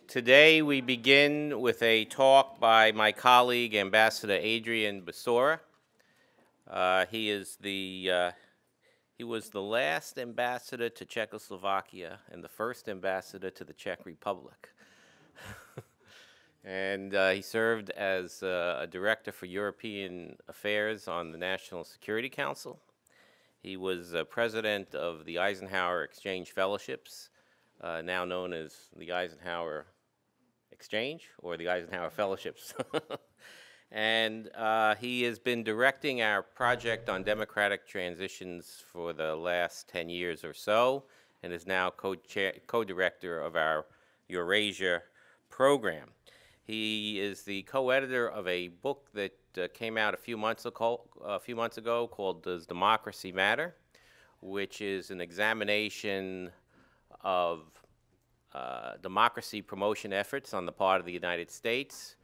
Today we begin with a talk by my colleague, Ambassador Adrian Basora. He was the last ambassador to Czechoslovakia and the first ambassador to the Czech Republic. And he served as a director for European affairs on the National Security Council. He was president of the Eisenhower Exchange Fellowships, now known as the Eisenhower Exchange or the Eisenhower Fellowships. And he has been directing our project on democratic transitions for the last 10 years or so, and is now co-director of our Eurasia program. He is the co-editor of a book that came out a few months ago called Does Democracy Matter?, which is an examination of democracy promotion efforts on the part of the United States.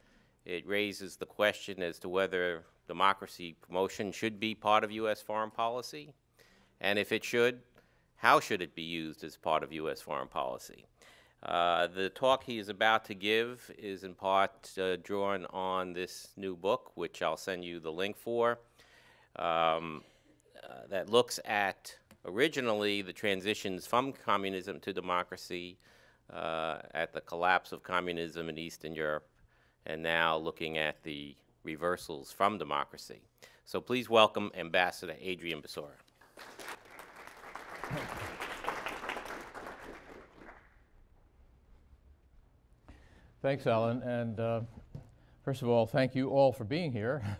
It raises the question as to whether democracy promotion should be part of U.S. foreign policy, and if it should, how should it be used as part of U.S. foreign policy? The talk he is about to give is in part drawn on this new book, which I'll send you the link for, that looks at originally the transitions from communism to democracy at the collapse of communism in Eastern Europe, and now looking at the reversals from democracy. So please welcome Ambassador Adrian Basora. Thanks, Alan, and first of all, thank you all for being here.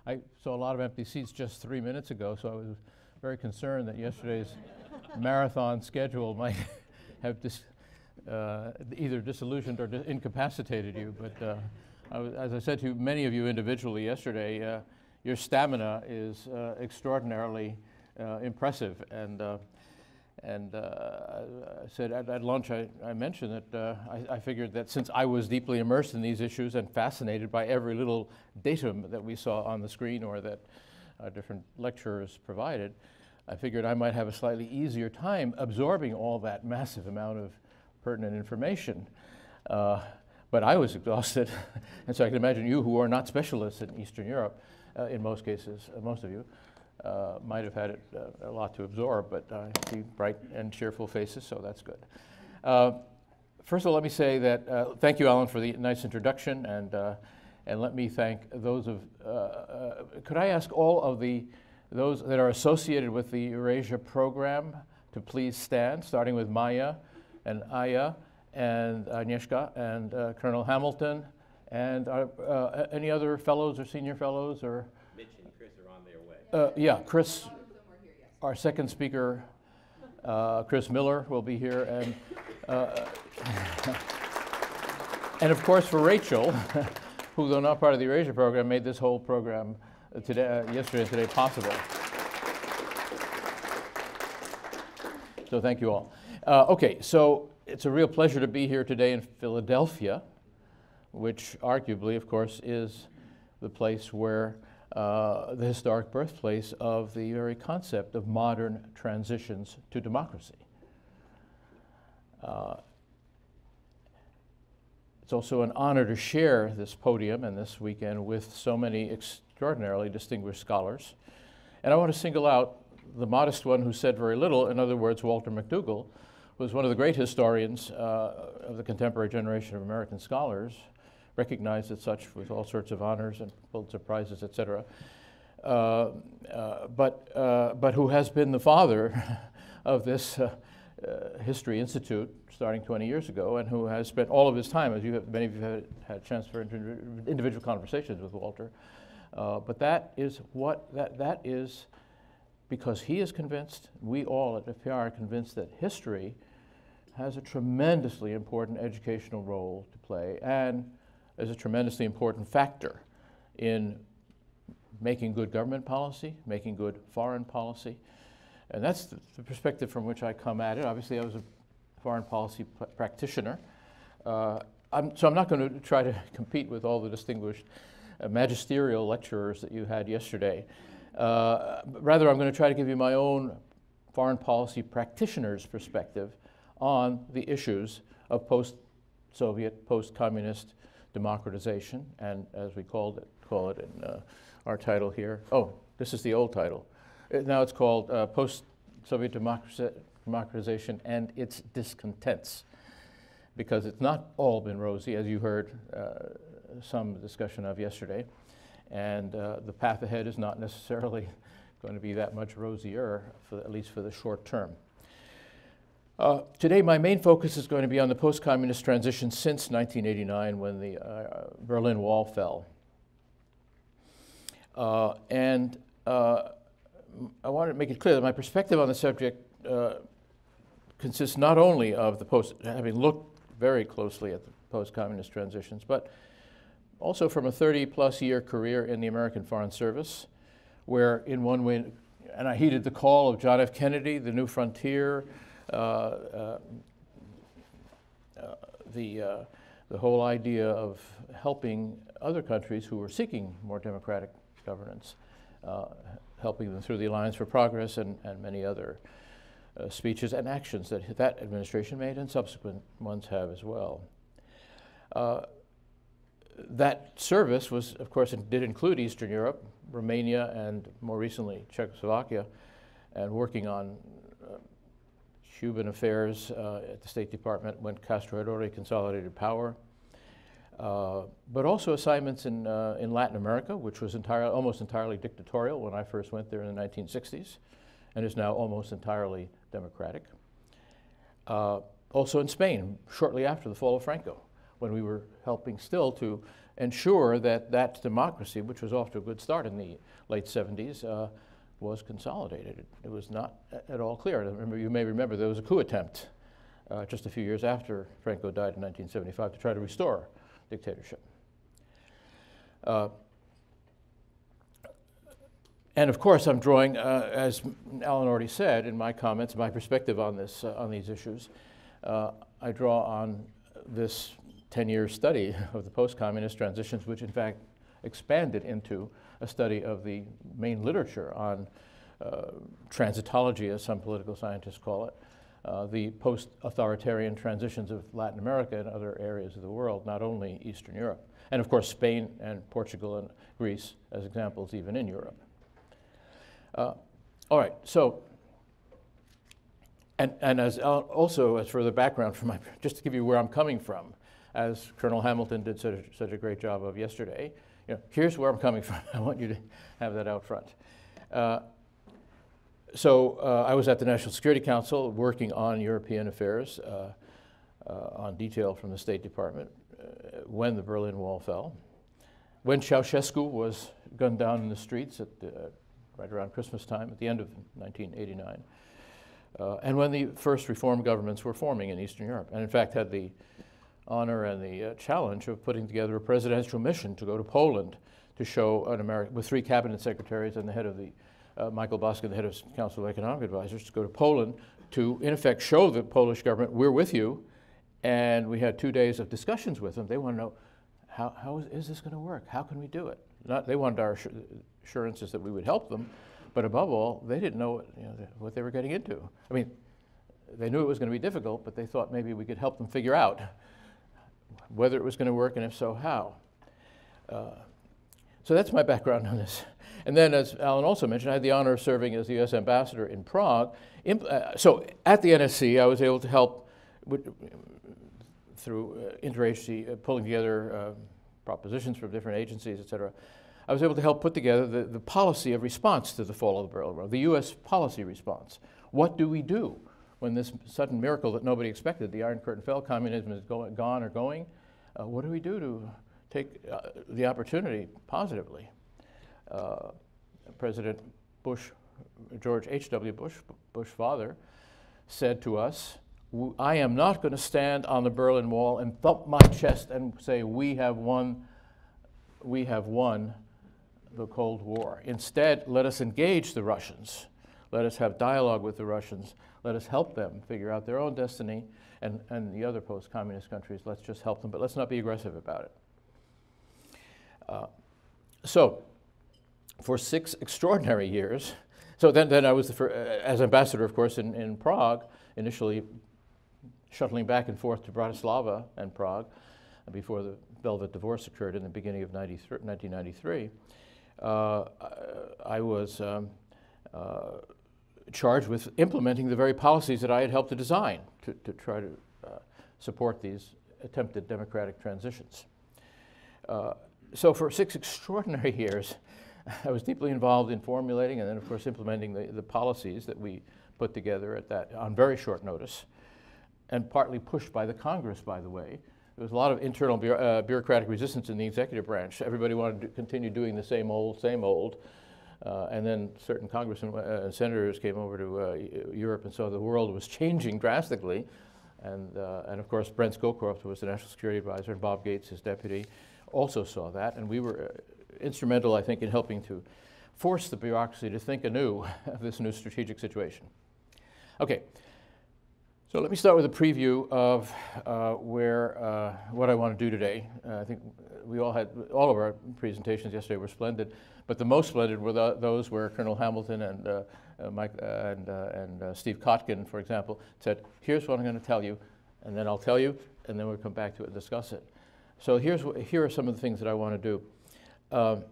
I saw a lot of empty seats just 3 minutes ago, so I was very concerned that yesterday's marathon schedule might have either disillusioned or incapacitated you. But as I said to many of you individually yesterday, your stamina is extraordinarily impressive. And I said at lunch, I mentioned that I figured that since I was deeply immersed in these issues and fascinated by every little datum that we saw on the screen or that different lecturers provided, I figured I might have a slightly easier time absorbing all that massive amount of pertinent information. But I was exhausted, and so I can imagine you who are not specialists in Eastern Europe, in most cases, most of you, might have had a lot to absorb, but I see bright and cheerful faces, so that's good. First of all, let me say that thank you, Alan, for the nice introduction, and let me thank those of, could I ask all of those that are associated with the Eurasia program to please stand, starting with Maya and Aya and Agnieszka and Colonel Hamilton, and any other fellows or senior fellows or? Mitch and Chris are on their way. Yeah, Chris, our second speaker, Chris Miller will be here, and of course for Rachel, who though not part of the Eurasia program, made this whole program today, yesterday and today possible. So thank you all. Okay, so it's a real pleasure to be here today in Philadelphia, which arguably, of course, is the place where the historic birthplace of the very concept of modern transitions to democracy. It's also an honor to share this podium and this weekend with so many extraordinarily distinguished scholars. And I want to single out the modest one who said very little, in other words, Walter McDougall, who was one of the great historians of the contemporary generation of American scholars, recognized as such with all sorts of honors and Pulitzer Prizes, et cetera, but who has been the father of this History Institute starting 20 years ago, and who has spent all of his time, as many of you have had a chance for individual conversations with Walter, but that is because he is convinced, we all at FPRI are convinced that history has a tremendously important educational role to play and is a tremendously important factor in making good government policy, making good foreign policy. And that's the perspective from which I come at it. Obviously, I was a foreign policy practitioner. So I'm not going to try to compete with all the distinguished magisterial lecturers that you had yesterday. Rather, I'm going to try to give you my own foreign policy practitioner's perspective on the issues of post-Soviet, post-communist democratization, and as we call it in our title here. Oh, this is the old title. Now it's called Post-Soviet Democratization and its Discontents, because it's not all been rosy, as you heard some discussion of yesterday, and the path ahead is not necessarily going to be that much rosier, at least for the short term. Today, my main focus is going to be on the post-communist transition since 1989, when the Berlin Wall fell. I wanted to make it clear that my perspective on the subject consists not only of having looked very closely at the post-communist transitions, but also from a 30-plus year career in the American Foreign Service, where in one way, and I heeded the call of John F. Kennedy, the New Frontier, the whole idea of helping other countries who were seeking more democratic governance, helping them through the Alliance for Progress and many other speeches and actions that that administration made and subsequent ones have as well. That service was, of course, it did include Eastern Europe, Romania, and more recently Czechoslovakia, and working on Cuban affairs at the State Department when Castro had already consolidated power, but also assignments in Latin America, which was almost entirely dictatorial when I first went there in the 1960s, and is now almost entirely democratic. Also in Spain, shortly after the fall of Franco, when we were helping still to ensure that that democracy, which was off to a good start in the late 70s, was consolidated. It was not at all clear. You may remember there was a coup attempt just a few years after Franco died in 1975 to try to restore dictatorship. And of course, I'm drawing, as Alan already said in my comments, my perspective on this, on these issues. I draw on this 10-year study of the post-communist transitions, which in fact expanded into a study of the main literature on transitology, as some political scientists call it, the post-authoritarian transitions of Latin America and other areas of the world, not only Eastern Europe. And of course, Spain and Portugal and Greece as examples even in Europe. All right, so, and as also as further background for just to give you where I'm coming from, as Colonel Hamilton did such a great job of yesterday, here's where I'm coming from. I want you to have that out front. So I was at the National Security Council working on European affairs, on detail from the State Department, when the Berlin Wall fell, when Ceausescu was gunned down in the streets right around Christmas time at the end of 1989, and when the first reform governments were forming in Eastern Europe, and in fact had the honor and the challenge of putting together a presidential mission to go to Poland to show with 3 cabinet secretaries and the head of the Michael Boskin, the head of Council of Economic Advisors, to go to Poland to, in effect, show the Polish government, we're with you. And we had 2 days of discussions with them. They want to know, how is this going to work? How can we do it? They wanted our assurances that we would help them, but above all, they didn't know what they were getting into. I mean, they knew it was going to be difficult, but they thought maybe we could help them figure out whether it was going to work, and if so, how. So that's my background on this. And then, as Alan also mentioned, I had the honor of serving as the U.S. ambassador in Prague. So at the NSC, I was able to help through interagency, pulling together propositions from different agencies, et cetera. I was able to help put together the policy of response to the fall of the Berlin Wall, the U.S. policy response. What do we do when this sudden miracle that nobody expected, the Iron Curtain fell, communism is gone or going? What do we do to take the opportunity positively? President Bush, George H.W. Bush, Bush father, said to us, I am not going to stand on the Berlin Wall and thump my chest and say, we have won the Cold War. Instead, let us engage the Russians. Let us have dialogue with the Russians. Let us help them figure out their own destiny, and the other post-communist countries, let's just help them, but let's not be aggressive about it. So, for 6 extraordinary years, so then I was as ambassador, of course, in Prague, initially shuttling back and forth to Bratislava and Prague before the Velvet Divorce occurred in the beginning of 1993, I was charged with implementing the very policies that I had helped to design to try to support these attempted democratic transitions. So for 6 extraordinary years, I was deeply involved in formulating and then, of course, implementing the policies that we put together on very short notice, and partly pushed by the Congress, by the way. There was a lot of internal bureaucratic resistance in the executive branch. Everybody wanted to continue doing the same old, and then certain congressmen and senators came over to Europe and saw the world was changing drastically. And of course, Brent Scowcroft, who was the National Security Advisor, and Bob Gates, his deputy, also saw that. And we were instrumental, I think, in helping to force the bureaucracy to think anew of this new strategic situation. Okay, so let me start with a preview of what I want to do today. I think all of our presentations yesterday were splendid, but the most splendid were those where Colonel Hamilton and Mike and Steve Kotkin, for example, said, here's what I'm going to tell you, and then I'll tell you, and then we'll come back to it and discuss it. So here are some of the things that I want to do.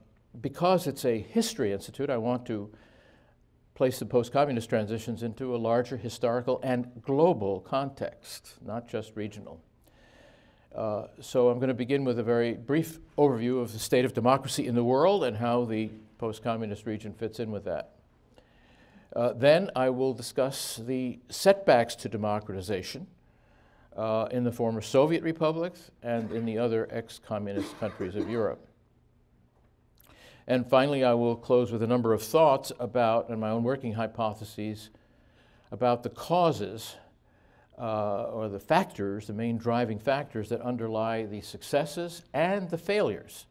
Because it's a history institute, I want to place the post-communist transitions into a larger historical and global context, not just regional. So I'm going to begin with a very brief overview of the state of democracy in the world and how the post-communist region fits in with that. Then I will discuss the setbacks to democratization in the former Soviet republics and in the other ex-communist countries of Europe. And finally, I will close with a number of thoughts about, and my own working hypotheses, about the causes or the factors, the main driving factors that underlie the successes and the failures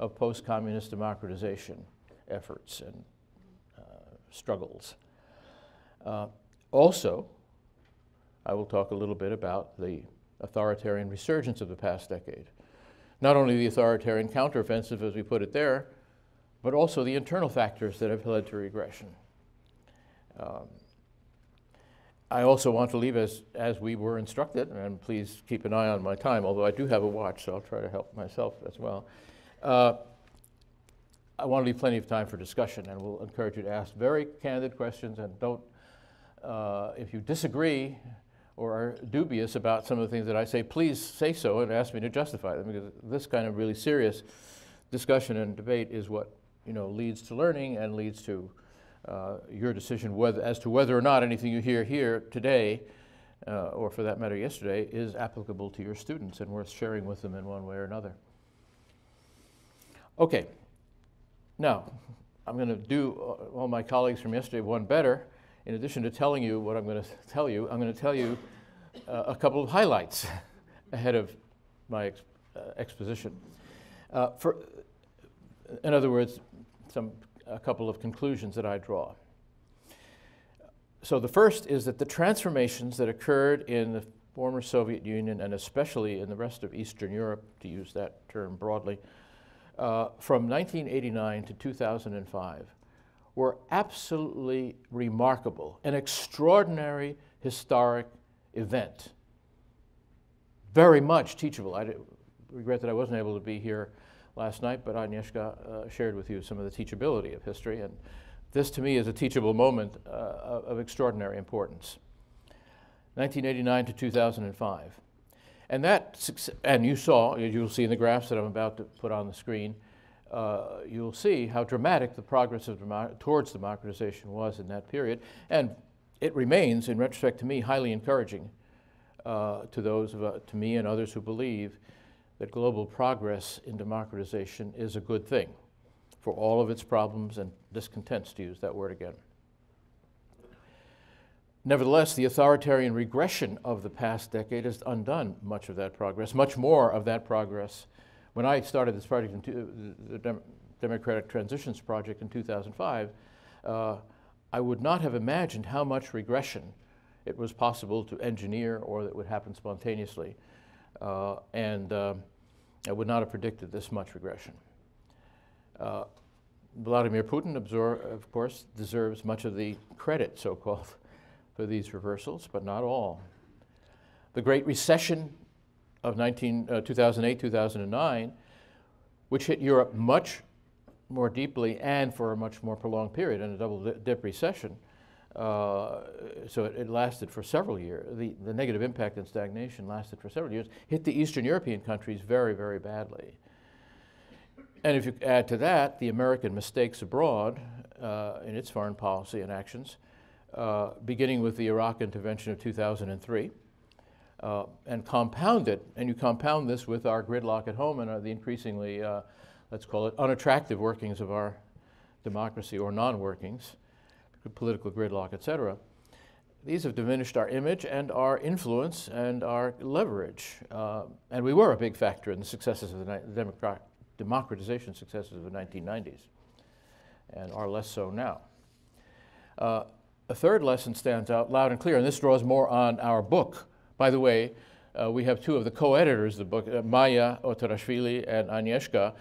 of post-communist democratization efforts and struggles. Also, I will talk a little bit about the authoritarian resurgence of the past decade. Not only the authoritarian counteroffensive, as we put it there, but also the internal factors that have led to regression. I also want to leave as we were instructed, and please keep an eye on my time, although I do have a watch, so I'll try to help myself as well. I want to leave plenty of time for discussion, and we'll encourage you to ask very candid questions, and don't, if you disagree or are dubious about some of the things that I say, please say so and ask me to justify them, because this kind of really serious discussion and debate is what leads to learning and leads to your decision as to whether or not anything you hear here today, or for that matter yesterday, is applicable to your students and worth sharing with them in one way or another. Okay, now I'm going to do all my colleagues from yesterday one better. In addition to telling you what I'm going to tell you, I'm going to tell you a couple of highlights ahead of my exposition. In other words, a couple of conclusions that I draw. So the first is that the transformations that occurred in the former Soviet Union, and especially in the rest of Eastern Europe, to use that term broadly, from 1989 to 2005, were absolutely remarkable, an extraordinary historic event. Very much teachable. I regret that I wasn't able to be here last night, but Agnieszka shared with you some of the teachability of history, and this to me is a teachable moment of extraordinary importance. 1989 to 2005. And you'll see in the graphs that I'm about to put on the screen, you'll see how dramatic the progress towards democratization was in that period, and it remains, in retrospect to me, highly encouraging to me and others who believe that global progress in democratization is a good thing for all of its problems and discontents, to use that word again. Nevertheless, the authoritarian regression of the past decade has undone much of that progress, much more of that progress. When I started this project, the Democratic Transitions Project in 2005, I would not have imagined how much regression it was possible to engineer or that would happen spontaneously. I would not have predicted this much regression. Vladimir Putin, of course, deserves much of the credit, so-called, for these reversals, but not all. the Great Recession of 2008, 2009, which hit Europe much more deeply and for a much more prolonged period in a double-dip recession. So it lasted for several years. The negative impact and stagnation lasted for several years, hit the Eastern European countries very, very badly. And if you add to that the American mistakes abroad in its foreign policy and actions, beginning with the Iraq intervention of 2003, and compound it, and you compound this with our gridlock at home and the increasingly, let's call it, unattractive workings of our democracy or non-workings, political gridlock, etc. These have diminished our image and our influence and our leverage. And we were a big factor in the successes of the democratization successes of the 1990s, and are less so now. A third lesson stands out loud and clear, and this draws more on our book. By the way, we have two of the co-editors of the book, Maya Otarashvili and Agnieszka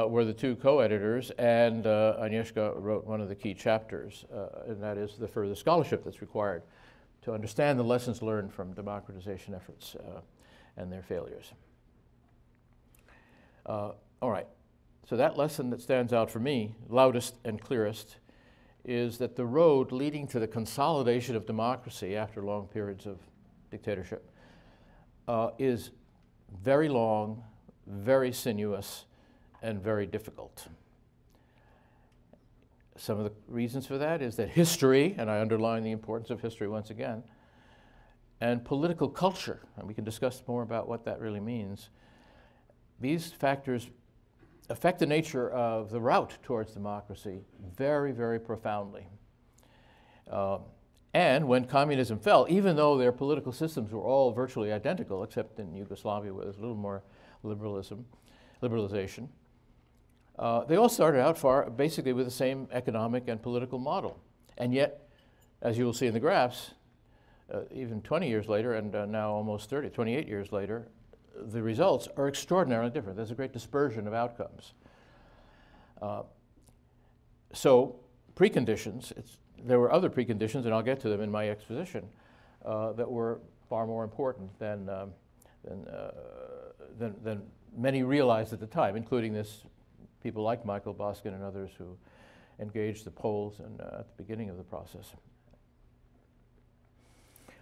were the two co-editors, and Agnieszka wrote one of the key chapters, and that is the further scholarship that's required to understand the lessons learned from democratization efforts and their failures. All right, so that lesson that stands out for me, loudest and clearest, is that the road leading to the consolidation of democracy after long periods of dictatorship is very long, very sinuous, and very difficult. Some of the reasons for that is that history, and I underline the importance of history once again, and political culture, and we can discuss more about what that really means. These factors affect the nature of the route towards democracy very, very profoundly. And when communism fell, even though their political systems were all virtually identical, except in Yugoslavia where there's a little more liberalization, they all started out basically with the same economic and political model. And yet, as you will see in the graphs, even 20 years later, and now almost 28 years later, the results are extraordinarily different. There's a great dispersion of outcomes. So preconditions, there were other preconditions, and I'll get to them in my exposition, that were far more important than many realized at the time, including people like Michael Boskin and others who engaged the Poles at the beginning of the process.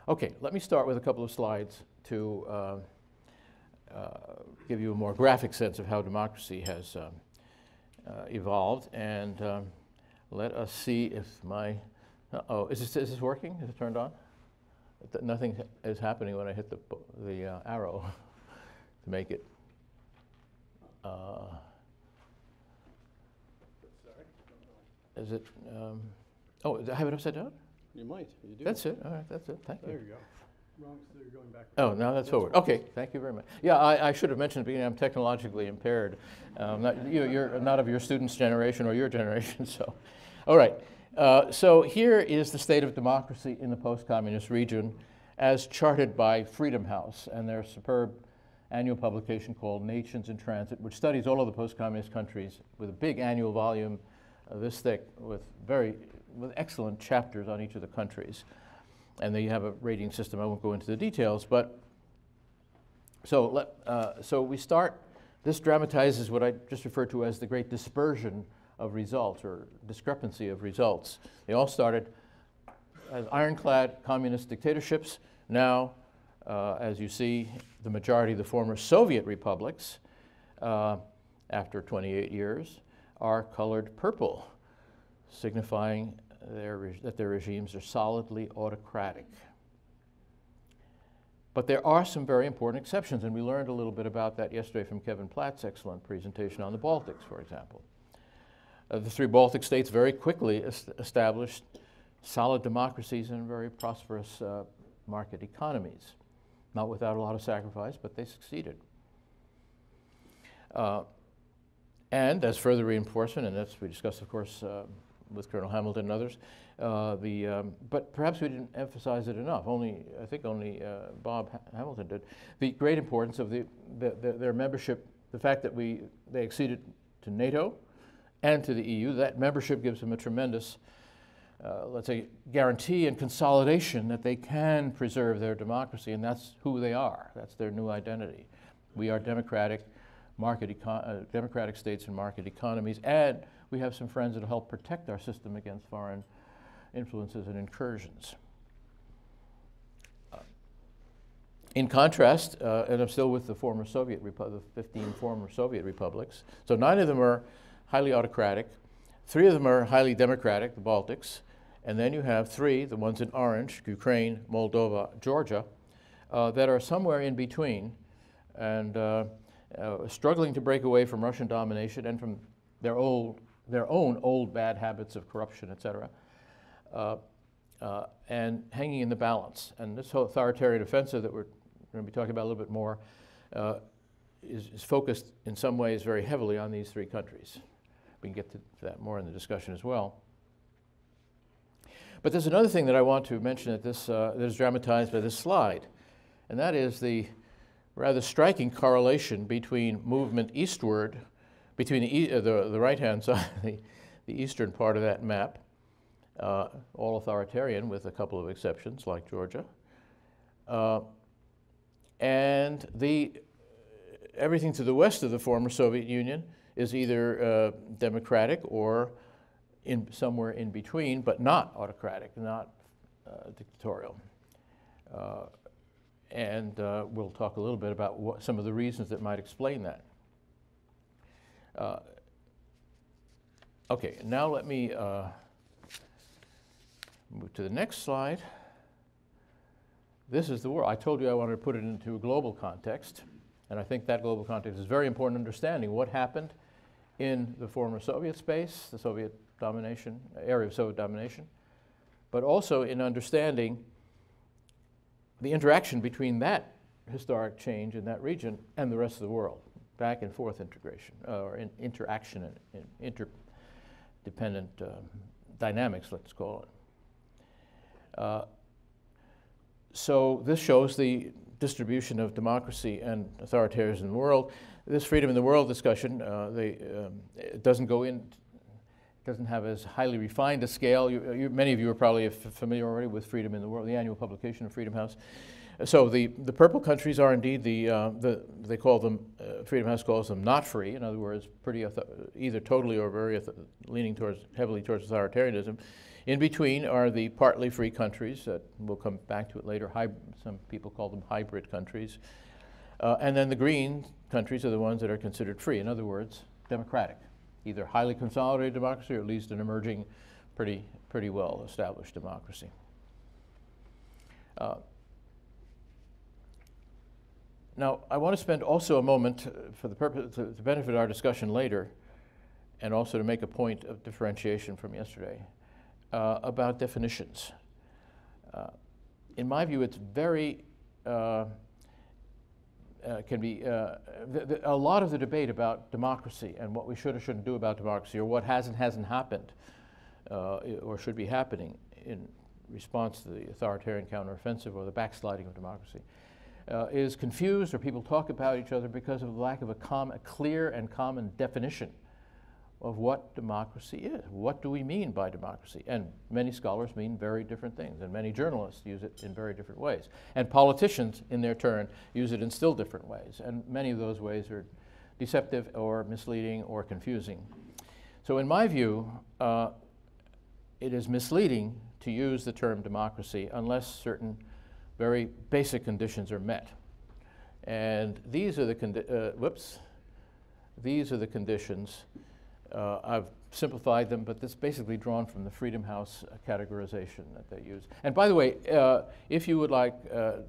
Okay, let me start with a couple of slides to give you a more graphic sense of how democracy has evolved, and let us see if is this working? Is it turned on? Nothing is happening when I hit the arrow to make it. Is it? Oh, I have it upside down? You might. You do. That's it. All right, that's it. Thank you. There you go. Wrong, so you're going backwards. Oh, now that's forward. Okay, thank you very much. Yeah, I should have mentioned at the beginning I'm technologically impaired. You're not of your students' generation or your generation, so. All right, so here is the state of democracy in the post-communist region as charted by Freedom House and their superb annual publication called Nations in Transit, which studies all of the post-communist countries with a big annual volume this thick with excellent chapters on each of the countries. And they have a rating system. I won't go into the details, but so we start. This dramatizes what I just referred to as the great dispersion of results or discrepancy of results. They all started as ironclad communist dictatorships. Now, as you see, the majority of the former Soviet republics, after 28 years, are colored purple, signifying that their regimes are solidly autocratic. But there are some very important exceptions, and we learned a little bit about that yesterday from Kevin Platt's excellent presentation on the Baltics, for example. The three Baltic states very quickly established solid democracies and very prosperous market economies. Not without a lot of sacrifice, but they succeeded. And as further reinforcement, and that's we discussed, of course, with Colonel Hamilton and others, but perhaps we didn't emphasize it enough. I think only Bob Hamilton did. The great importance of their membership, the fact that they acceded to NATO and to the EU. That membership gives them a tremendous let's say, guarantee and consolidation that they can preserve their democracy, and that's who they are. That's their new identity. We are democratic states and market economies, and we have some friends that will help protect our system against foreign influences and incursions. In contrast, and I'm still with the former Soviet the 15 former Soviet republics, so 9 of them are highly autocratic, 3 of them are highly democratic, the Baltics, and then you have 3, the ones in orange, Ukraine, Moldova, Georgia, that are somewhere in between and struggling to break away from Russian domination and from their own old bad habits of corruption, et cetera, and hanging in the balance. And this whole authoritarian offensive that we're going to be talking about a little bit more is focused in some ways very heavily on these 3 countries. We can get to that more in the discussion as well. But there's another thing that I want to mention that is dramatized by this slide, and that is the rather striking correlation between movement eastward, between the right-hand side, the eastern part of that map, all authoritarian with a couple of exceptions like Georgia, and everything to the west of the former Soviet Union is either democratic or somewhere in between, but not autocratic, not dictatorial. And we'll talk a little bit about some of the reasons that might explain that. Okay, now let me move to the next slide. This is the world. I told you I wanted to put it into a global context, and I think that global context is very important in understanding what happened in the former Soviet space, the Soviet domination, area of Soviet domination, but also in understanding the interaction between that historic change in that region and the rest of the world, back and forth integration, or interaction and interdependent dynamics, let's call it. So this shows the distribution of democracy and authoritarianism in the world. This freedom in the world discussion, it doesn't go in, doesn't have as highly refined a scale. Many of you are probably familiar already with Freedom in the World, the annual publication of Freedom House. So the purple countries are indeed they call them, Freedom House calls them not free. In other words, either totally or very leaning heavily towards authoritarianism. In between are the partly free countries that we'll come back to it later. Some people call them hybrid countries. And then the green countries are the ones that are considered free. In other words, democratic, either highly consolidated democracy or at least an emerging, pretty well established democracy. Now, I want to spend also a moment for the purpose to benefit our discussion later, and also to make a point of differentiation from yesterday about definitions. In my view, it's very a lot of the debate about democracy and what we should or shouldn't do about democracy, or what has and hasn't happened, or should be happening in response to the authoritarian counteroffensive or the backsliding of democracy, is confused, or people talk about each other because of the lack of a clear and common definition of what democracy is. What do we mean by democracy? And many scholars mean very different things, and many journalists use it in very different ways. And politicians, in their turn, use it in still different ways. And many of those ways are deceptive or misleading or confusing. So in my view, it is misleading to use the term democracy unless certain very basic conditions are met. And these are the conditions. I've simplified them, but this is basically drawn from the Freedom House categorization that they use. And by the way, if you would like a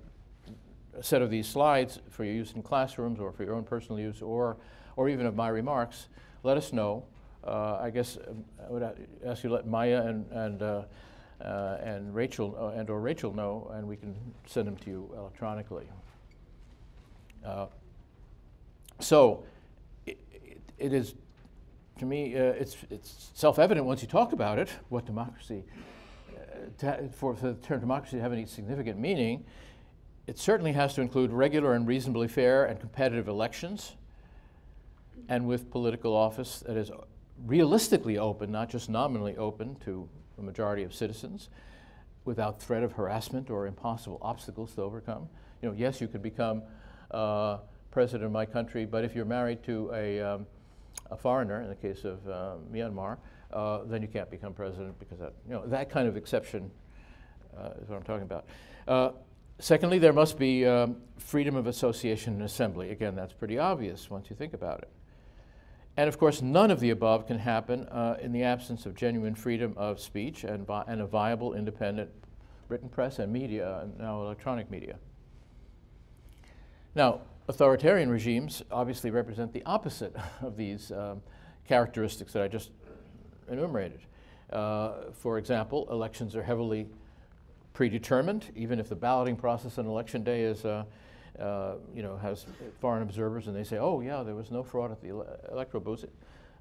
set of these slides for your use in classrooms or for your own personal use, or even of my remarks, let us know. I guess I would ask you to let Maya and Rachel or Rachel know, and we can send them to you electronically. So it is, to me, it's self-evident once you talk about it, what democracy, for the term democracy to have any significant meaning, it certainly has to include regular and reasonably fair and competitive elections, and with political office that is realistically open, not just nominally open to a majority of citizens, without threat of harassment or impossible obstacles to overcome. You know, yes, you could become president of my country, but if you're married to a foreigner, in the case of Myanmar, then you can't become president because that, you know, that kind of exception is what I'm talking about. Secondly, there must be freedom of association and assembly. Again, that's pretty obvious once you think about it. And of course, none of the above can happen in the absence of genuine freedom of speech and a viable, independent written press and media, and now electronic media. Now, authoritarian regimes obviously represent the opposite of these characteristics that I just enumerated. For example, elections are heavily predetermined, even if the balloting process on election day is, you know, has foreign observers and they say, oh yeah, there was no fraud at the electoral booths.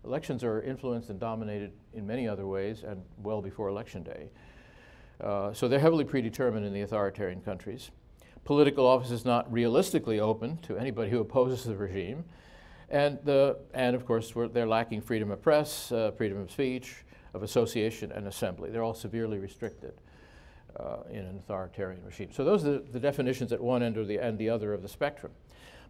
Elections are influenced and dominated in many other ways and well before election day. So they're heavily predetermined in the authoritarian countries. Political office is not realistically open to anybody who opposes the regime. And of course, they're lacking freedom of press, freedom of speech, of association and assembly. They're all severely restricted in an authoritarian regime. So those are the definitions at one end or the other of the spectrum.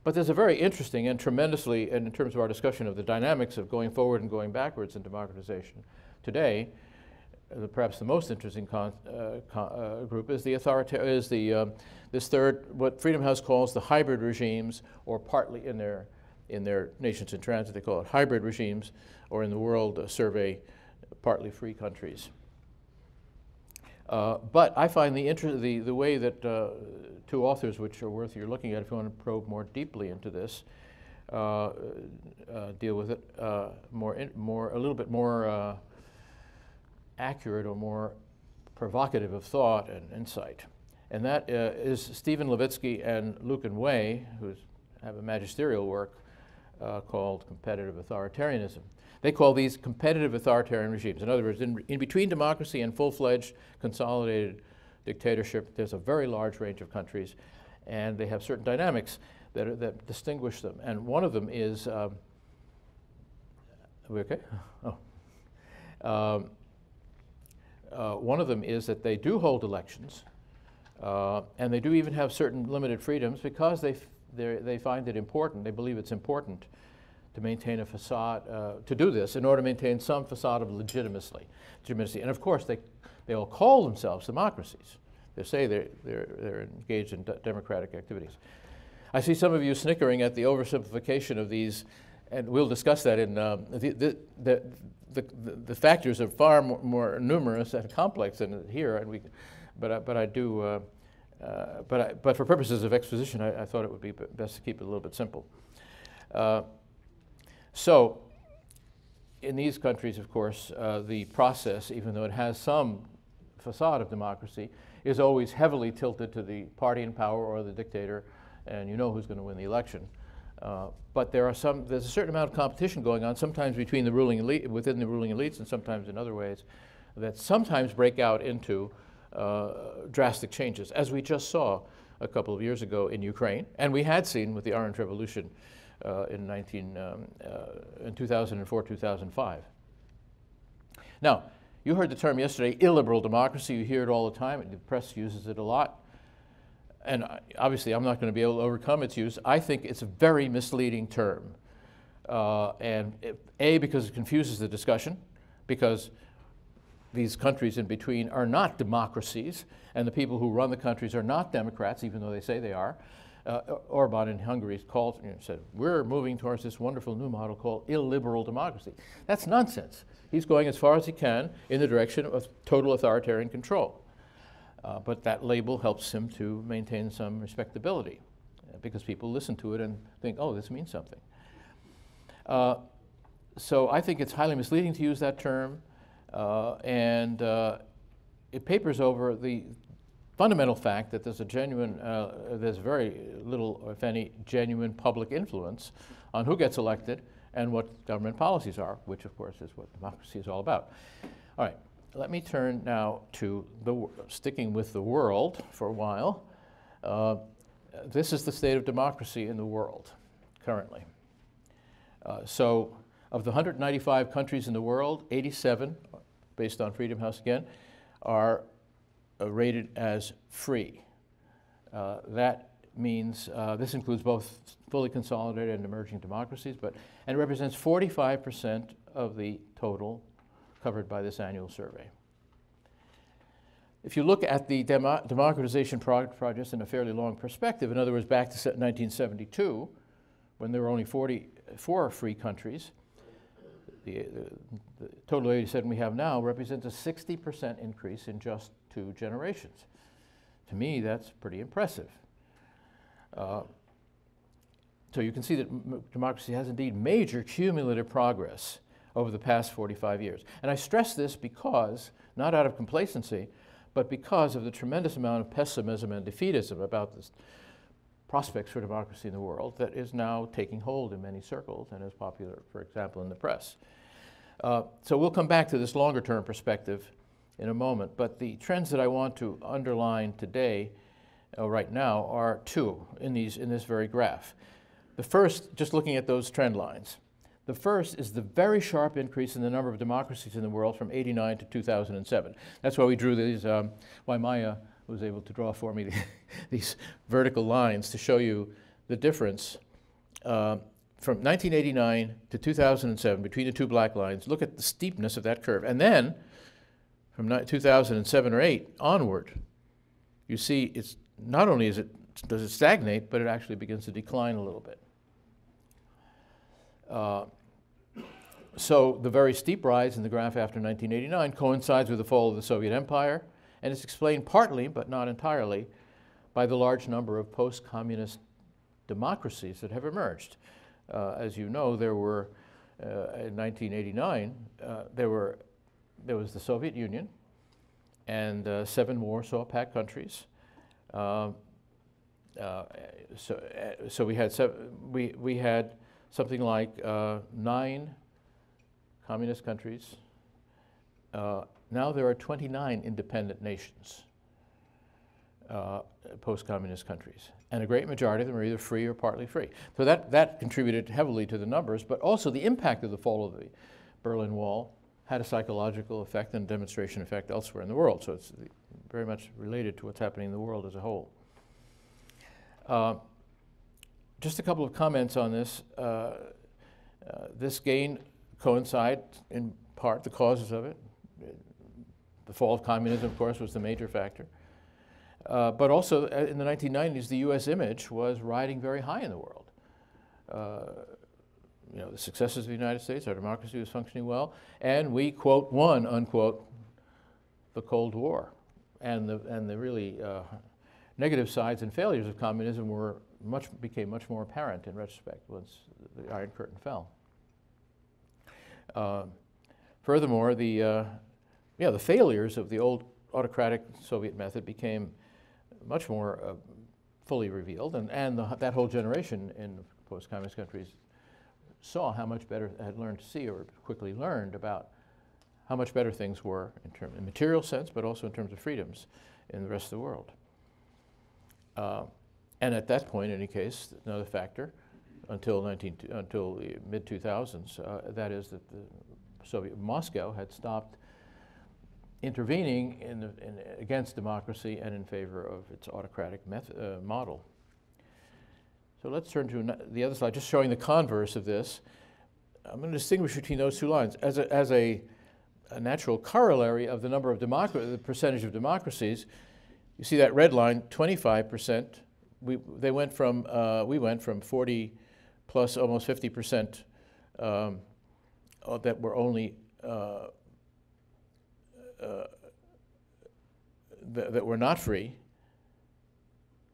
But there's a very interesting and tremendously, and in terms of our discussion of the dynamics of going forward and going backwards in democratization today, perhaps the most interesting group is this third, what Freedom House calls the hybrid regimes, or partly in their nations in transit they call it hybrid regimes, or in the World Survey, partly free countries. But I find the way that two authors, which are worth your looking at if you want to probe more deeply into this, deal with it a little bit more accurate or more provocative of thought and insight. And that is Stephen Levitsky and Lucan Wei, who have a magisterial work called Competitive Authoritarianism. They call these competitive authoritarian regimes. In other words, in between democracy and full-fledged consolidated dictatorship, there's a very large range of countries, and they have certain dynamics that distinguish them. And one of them is, are we okay? Oh. One of them is that they do hold elections, and they do even have certain limited freedoms because they find it important, they believe it's important to maintain a facade, to do this in order to maintain some facade of legitimacy. And of course, they all call themselves democracies. They say they're engaged in democratic activities. I see some of you snickering at the oversimplification of these, and we'll discuss that in the factors are far more numerous and complex than here, and but for purposes of exposition, I thought it would be best to keep it a little bit simple. So, in these countries, of course, the process, even though it has some facade of democracy, is always heavily tilted to the party in power or the dictator, and you know who's going to win the election. But there's a certain amount of competition going on, sometimes between the ruling elite, within the ruling elites, and sometimes in other ways, that sometimes break out into drastic changes, as we just saw a couple of years ago in Ukraine, and we had seen with the Orange Revolution in 2004, 2005. Now, you heard the term yesterday, illiberal democracy. You hear it all the time. The press uses it a lot. And obviously, I'm not going to be able to overcome its use. I think it's a very misleading term. Because it confuses the discussion, because these countries in between are not democracies, and the people who run the countries are not Democrats, even though they say they are. Orban in Hungary said, we're moving towards this wonderful new model called illiberal democracy. That's nonsense. He's going as far as he can in the direction of total authoritarian control. But that label helps him to maintain some respectability because people listen to it and think, oh, this means something. So I think it's highly misleading to use that term, and it papers over the fundamental fact that there's there's very little, if any, genuine public influence on who gets elected and what government policies are, which of course is what democracy is all about. All right, let me turn now to sticking with the world for a while. This is the state of democracy in the world currently. So of the 195 countries in the world, 87 based on Freedom House again, are rated as free. That means this includes both fully consolidated and emerging democracies, and it represents 45% of the total covered by this annual survey. If you look at the democratization projects in a fairly long perspective, in other words, back to 1972, when there were only 44 free countries, the total 87 we have now represents a 60% increase in just 2 generations. To me, that's pretty impressive. So you can see that democracy has indeed major cumulative progress over the past 45 years. And I stress this because, not out of complacency, but because of the tremendous amount of pessimism and defeatism about the prospects for democracy in the world that is now taking hold in many circles and is popular, for example, in the press. So we'll come back to this longer-term perspective in a moment, but the trends that I want to underline today, right now, are 2 in this very graph. The first, just looking at those trend lines, the first is the very sharp increase in the number of democracies in the world from '89 to 2007. That's why we drew these, why Maya was able to draw for me these vertical lines to show you the difference from 1989 to 2007 between the 2 black lines. Look at the steepness of that curve. And then from 2007 or 8 onward, you see it's not only does it stagnate, but it actually begins to decline a little bit. So the very steep rise in the graph after 1989 coincides with the fall of the Soviet Empire, and it's explained partly, but not entirely, by the large number of post-communist democracies that have emerged. As you know, there were, in 1989, there was the Soviet Union and 7 Warsaw Pact countries. So we had something like 9 communist countries. Now there are 29 independent nations, post-communist countries, and a great majority of them are either free or partly free. So that contributed heavily to the numbers, but also the impact of the fall of the Berlin Wall had a psychological effect and demonstration effect elsewhere in the world. So it's very much related to what's happening in the world as a whole. Just a couple of comments on this. This gain coincides in part, the causes of it. The fall of communism, of course, was the major factor. But also in the 1990s, the US image was riding very high in the world. You know, the successes of the United States, our democracy was functioning well, and we, quote, won, unquote, the Cold War. And the really negative sides and failures of communism became much more apparent in retrospect once the Iron Curtain fell. Furthermore, the failures of the old autocratic Soviet method became much more fully revealed, and that whole generation in post-communist countries saw how much better, had learned to see, or quickly learned about how much better things were in material sense, but also in terms of freedoms in the rest of the world. And at that point, in any case, another factor, until the mid-2000s, that is that Moscow had stopped intervening against democracy and in favor of its autocratic model. So let's turn to the other slide, just showing the converse of this. I'm going to distinguish between those 2 lines. As a natural corollary of the number of the percentage of democracies, you see that red line, 25%. We went from 40 plus almost 50% that were only that were not free.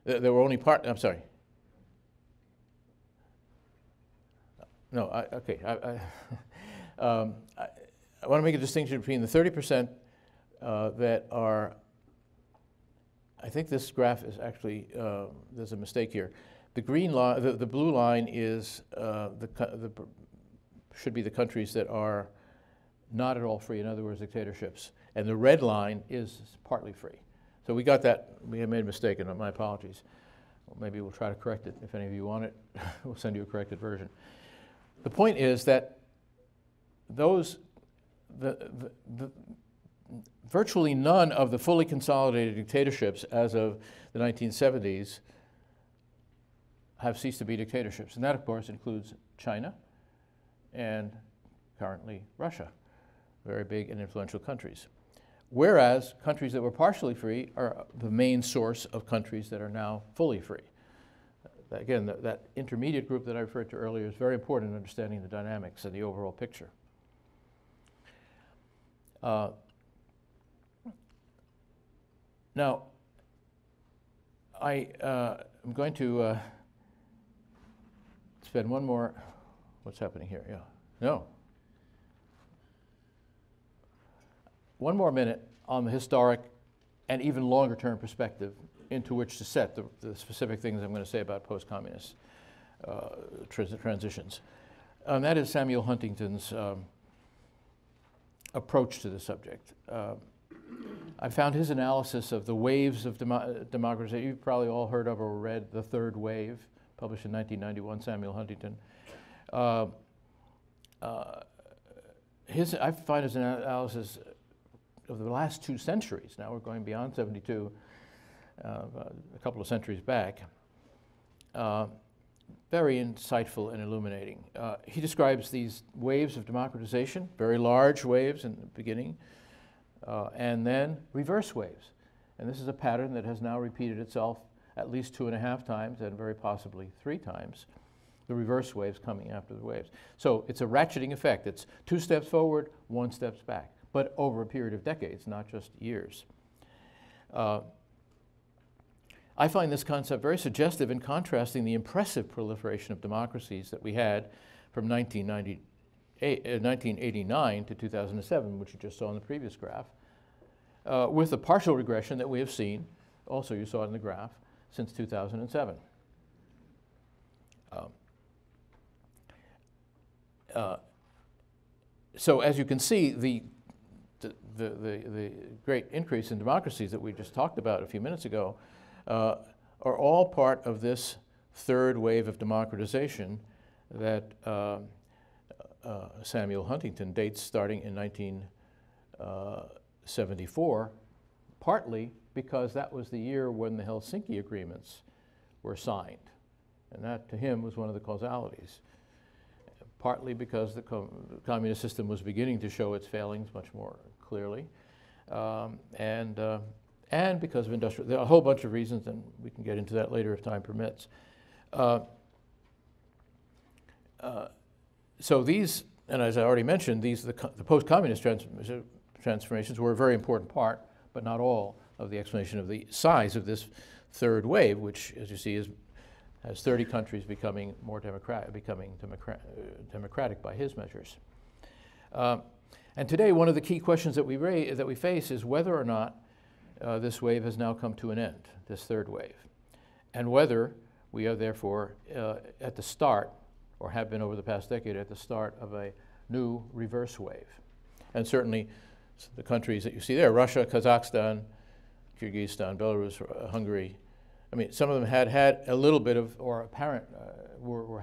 That were only part. I'm sorry. No. Okay. I want to make a distinction between the 30% that are. I think this graph is actually, there's a mistake here. The green line, the blue line is should be the countries that are not at all free, in other words, dictatorships. And the red line is partly free. So we got that, we had made a mistake, and my apologies. Well, maybe we'll try to correct it. If any of you want it, we'll send you a corrected version. The point is that virtually none of the fully consolidated dictatorships as of the 1970s have ceased to be dictatorships. And that, of course, includes China and currently Russia, very big and influential countries. Whereas countries that were partially free are the main source of countries that are now fully free. Again, that intermediate group that I referred to earlier is very important in understanding the dynamics and the overall picture. Now, I'm going to spend one more, what's happening here? Yeah, no. One more minute on the historic and even longer term perspective into which to set the specific things I'm going to say about post-communist transitions. That is Samuel Huntington's approach to the subject. I found his analysis of the waves of democratization. You've probably all heard of or read The Third Wave, published in 1991, Samuel Huntington. I find his analysis of the last 2 centuries, now we're going beyond 72, a couple of centuries back, very insightful and illuminating. He describes these waves of democratization, very large waves in the beginning, and then reverse waves. And this is a pattern that has now repeated itself at least 2.5 times and very possibly 3 times, the reverse waves coming after the waves. So it's a ratcheting effect. It's 2 steps forward, 1 step back, but over a period of decades, not just years. I find this concept very suggestive in contrasting the impressive proliferation of democracies that we had from 1989 to 2007, which you just saw in the previous graph, with the partial regression that we have seen, also you saw it in the graph, since 2007. So as you can see, the great increase in democracies that we just talked about a few minutes ago are all part of this third wave of democratization that Samuel Huntington dates starting in 1974, partly because that was the year when the Helsinki agreements were signed. And that, to him, was one of the causalities. Partly because the communist system was beginning to show its failings much more clearly, and because of industrial, there are a whole bunch of reasons, and we can get into that later if time permits. So these, and as I already mentioned, the post-communist transformations were a very important part, but not all, of the explanation of the size of this third wave, which, as you see, has 30 countries becoming more democratic by his measures. And today, one of the key questions that we face is whether or not this wave has now come to an end, this third wave, and whether we are therefore at the start, or have been over the past decade, at the start of a new reverse wave. And certainly the countries that you see there, Russia, Kazakhstan, Kyrgyzstan, Belarus, Hungary, I mean, some of them had a little bit of, or apparent,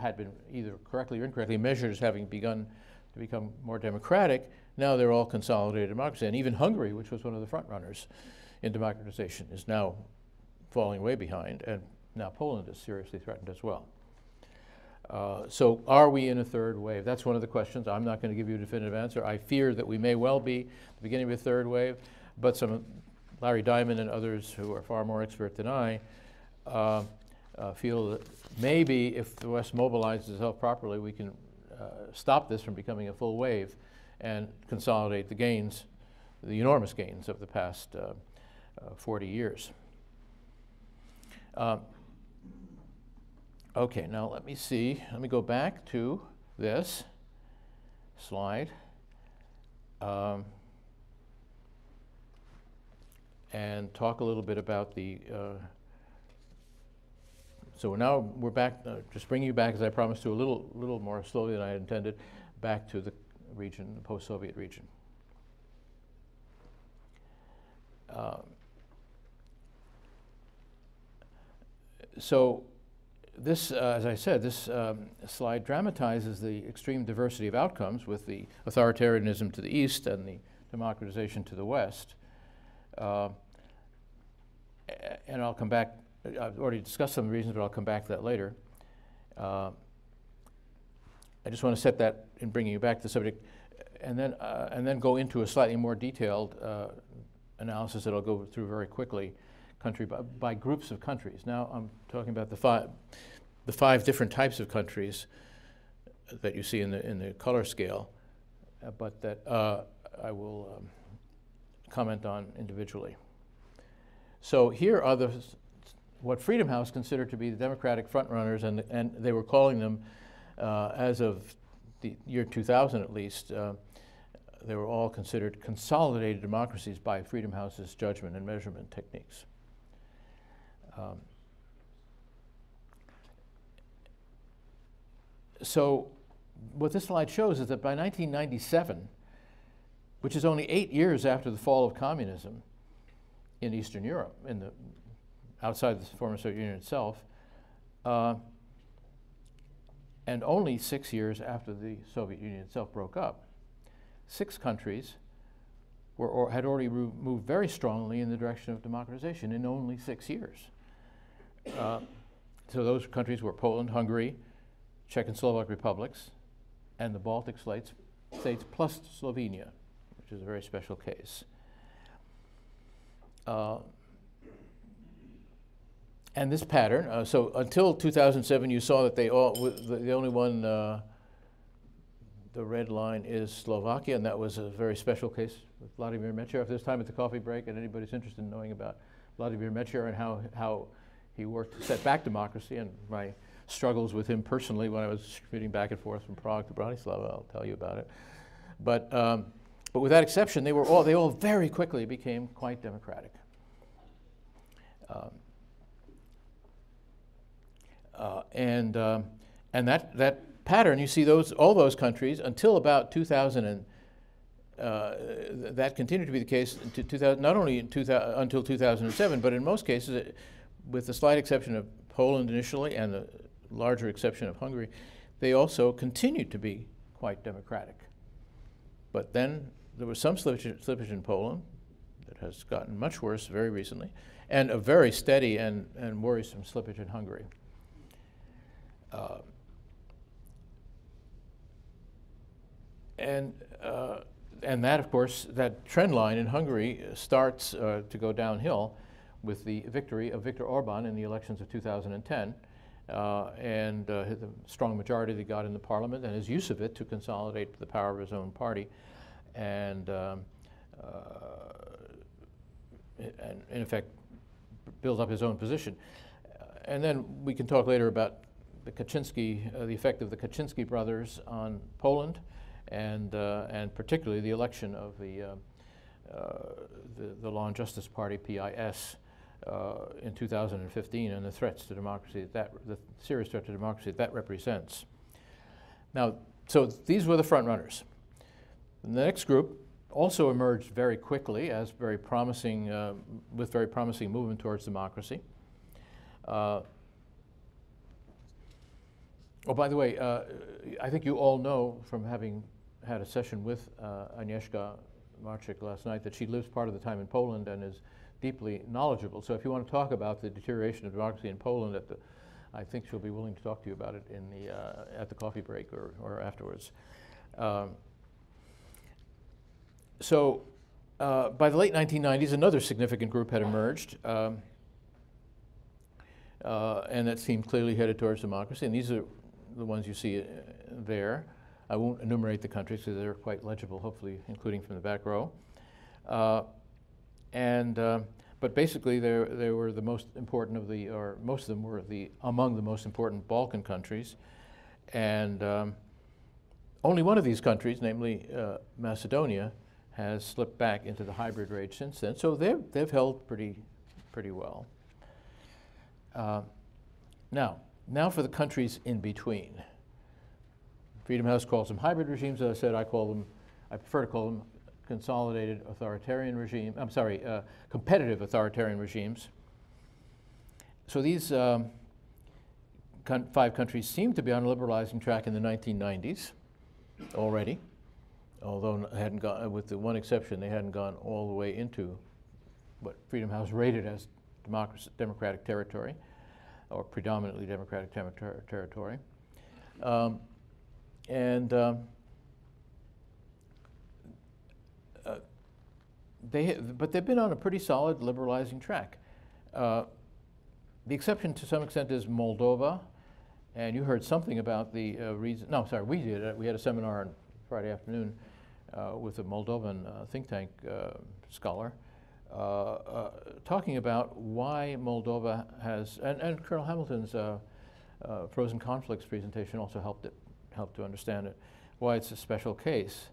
had been either correctly or incorrectly measured as having begun to become more democratic. Now they're all consolidated democracy. And even Hungary, which was one of the front runners in democratization, is now falling way behind. And now Poland is seriously threatened as well. So are we in a third wave? That's one of the questions. I'm not going to give you a definitive answer. I fear that we may well be at the beginning of a third wave, but Larry Diamond and others who are far more expert than I feel that maybe if the West mobilizes itself properly, we can stop this from becoming a full wave and consolidate the gains, the enormous gains of the past 40 years. Okay, now let me see. Let me go back to this slide. And talk a little bit about the so now we're back, just bringing you back, as I promised to, a little more slowly than I had intended, back to the region, the post-Soviet region. So this, as I said, this slide dramatizes the extreme diversity of outcomes with the authoritarianism to the east and the democratization to the West. And I'll come back, I've already discussed some of the reasons, but I'll come back to that later. I just want to set that in bringing you back to the subject, and then go into a slightly more detailed analysis that I'll go through very quickly, country by groups of countries. Now I'm talking about the five different types of countries that you see in the color scale, but that I will comment on individually. So here are what Freedom House considered to be the Democratic frontrunners, and they were calling them, as of the year 2000 at least, they were all considered consolidated democracies by Freedom House's judgment and measurement techniques. So what this slide shows is that by 1997, which is only 8 years after the fall of communism in Eastern Europe, outside the former Soviet Union itself, and only 6 years after the Soviet Union itself broke up, 6 countries had already moved very strongly in the direction of democratization in only 6 years. So those countries were Poland, Hungary, Czech and Slovak republics, and the Baltic states plus Slovenia, which is a very special case. And this pattern, so until 2007, you saw that the only one, the red line is Slovakia, and that was a very special case with Vladimir Mečiar. This time at the coffee break, and anybody's interested in knowing about Vladimir Mečiar and how he worked to set back democracy, and my struggles with him personally when I was commuting back and forth from Prague to Bratislava, I'll tell you about it. But with that exception, they all very quickly became quite democratic. And that pattern, you see all those countries until about 2000, that continued to be the case not only until 2007, but in most cases, with the slight exception of Poland initially and the larger exception of Hungary, they also continued to be quite democratic. But then there was some slippage in Poland that has gotten much worse very recently, and a very steady and worrisome slippage in Hungary. And that, of course, that trend line in Hungary starts to go downhill with the victory of Viktor Orban in the elections of 2010, and the strong majority that he got in the parliament, and his use of it to consolidate the power of his own party, and in effect build up his own position. And then we can talk later about the Kaczynski, the effect of the Kaczynski brothers on Poland, and particularly the election of the Law and Justice Party, PIS, in 2015, and the threats to democracy the serious threat to democracy that represents. Now, so these were the front runners. The next group also emerged very quickly as very promising, with very promising movement towards democracy. Oh, by the way, I think you all know from having had a session with Agnieszka Marczyk last night that she lives part of the time in Poland and is deeply knowledgeable. So if you want to talk about the deterioration of democracy in Poland, I think she'll be willing to talk to you about it at the coffee break or afterwards. So by the late 1990s, another significant group had emerged, and that seemed clearly headed towards democracy. And these are the ones you see there. I won't enumerate the countries because they're quite legible, hopefully, including from the back row. But basically, they were the most important or most of them were among the most important Balkan countries. And only one of these countries, namely Macedonia, has slipped back into the hybrid rage since then. So they've held pretty well. Now for the countries in between. Freedom House calls them hybrid regimes. As I said, I prefer to call them consolidated authoritarian regime. I'm sorry, competitive authoritarian regimes. So these 5 countries seem to be on a liberalizing track in the 1990s already. although it hadn't gone, with the one exception, they hadn't gone all the way into what Freedom House rated as democratic territory, or predominantly democratic territory. But they've been on a pretty solid liberalizing track. The exception to some extent is Moldova, and you heard something about the reason. No, sorry, we did. We had a seminar on Friday afternoon with a Moldovan think tank scholar talking about why Moldova has, and Colonel Hamilton's Frozen Conflicts presentation also helped to understand it, why it's a special case.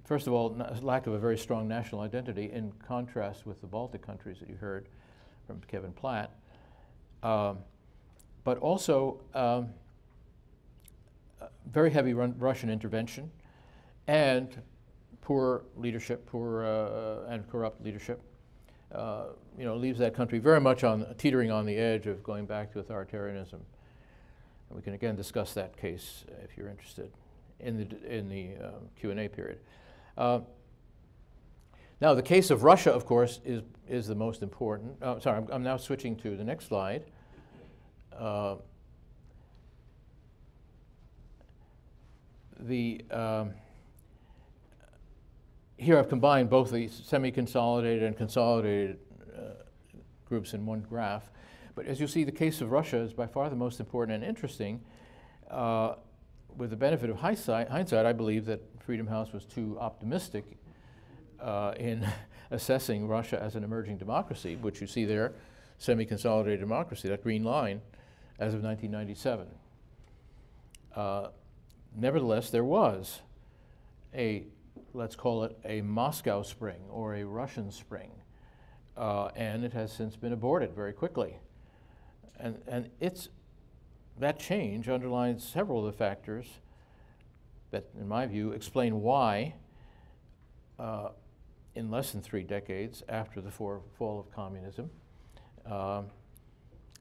First of all, lack of a very strong national identity in contrast with the Baltic countries that you heard from Kevin Platt. But also very heavy Russian intervention and poor leadership, and corrupt leadership. Leaves that country very much teetering on the edge of going back to authoritarianism. And we can again discuss that case if you're interested in the Q&A period. Now, the case of Russia, of course, is the most important. Sorry, I'm now switching to the next slide. Here I've combined both the semi-consolidated and consolidated groups in one graph. But as you see, the case of Russia is by far the most important and interesting. With the benefit of hindsight, I believe that Freedom House was too optimistic in assessing Russia as an emerging democracy, which you see there, semi-consolidated democracy, that green line, as of 1997. Nevertheless, there was let's call it a Moscow Spring or a Russian Spring, and it has since been aborted very quickly. And that change underlines several of the factors that, in my view, explain why, in less than 3 decades after the fall of communism,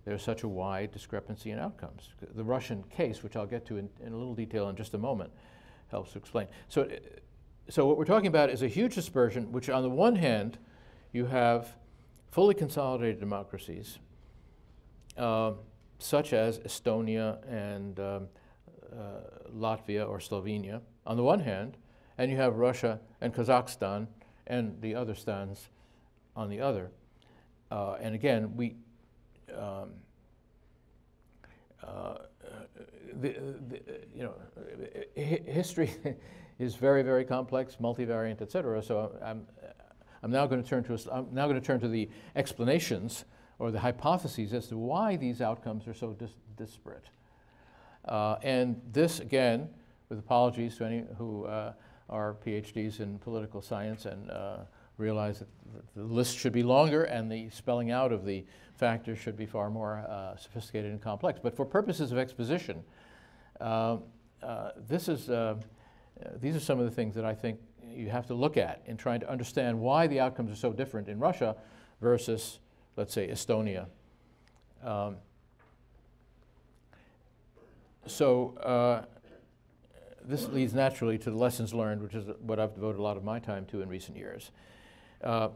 there's such a wide discrepancy in outcomes. The Russian case, which I'll get to in a little detail in just a moment, helps to explain. So what we're talking about is a huge dispersion, which on the one hand, you have fully consolidated democracies, such as Estonia and Latvia or Slovenia, on the one hand, and you have Russia and Kazakhstan and the other stans on the other. And again, history is very, very complex, multivariant, et cetera. So I'm now going to turn to the explanations or the hypotheses as to why these outcomes are so disparate. And this, again, with apologies to any who are PhDs in political science and realize that the list should be longer and the spelling out of the factors should be far more sophisticated and complex. But for purposes of exposition, these are some of the things that I think you have to look at in trying to understand why the outcomes are so different in Russia versus, let's say, Estonia. This leads naturally to the lessons learned, which is what I've devoted a lot of my time to in recent years. I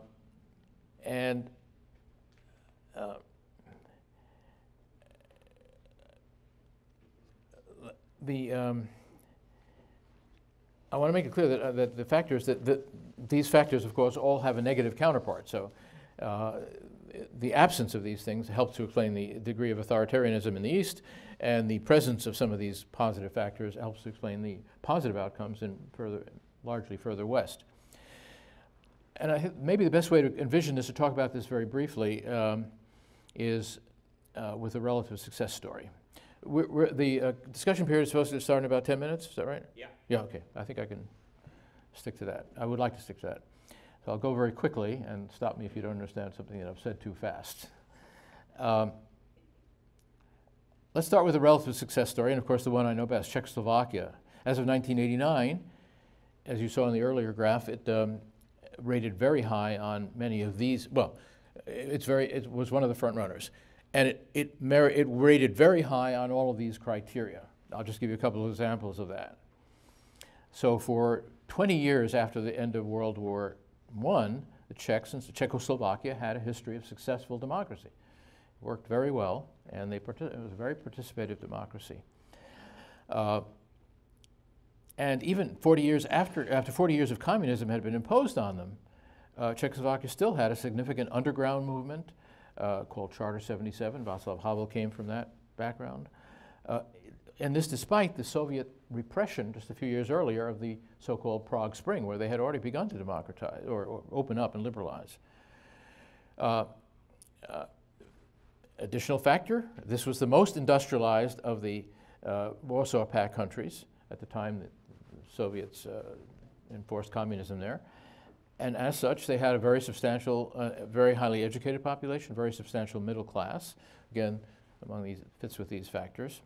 want to make it clear that the factors these factors, of course, all have a negative counterpart. So the absence of these things helps to explain the degree of authoritarianism in the East, and the presence of some of these positive factors helps to explain the positive outcomes in largely further west. And maybe the best way to envision this, to talk about this very briefly, is with a relative success story. The discussion period is supposed to start in about 10 minutes, is that right? Yeah. Yeah, okay. I think I can stick to that. I would like to stick to that. So I'll go very quickly, and stop me if you don't understand something that I've said too fast. Let's start with a relative success story, and of course the one I know best, Czechoslovakia. As of 1989, as you saw in the earlier graph, it rated very high on many of these. Well, it was one of the front runners, and it rated very high on all of these criteria. I'll just give you a couple of examples of that. So for 20 years after the end of World War I, the Czechs and Czechoslovakia had a history of successful democracy. It worked very well, and it was a very participative democracy. And even 40 years after 40 years of communism had been imposed on them, Czechoslovakia still had a significant underground movement called Charter 77. Václav Havel came from that background. And this despite the Soviet repression just a few years earlier of the so-called Prague Spring, where they had already begun to democratize or open up and liberalize. Additional factor, this was the most industrialized of the Warsaw Pact countries at the time that the Soviets enforced communism there. And as such, they had a very substantial, very highly educated population, very substantial middle class. Again, among these, fits with these factors.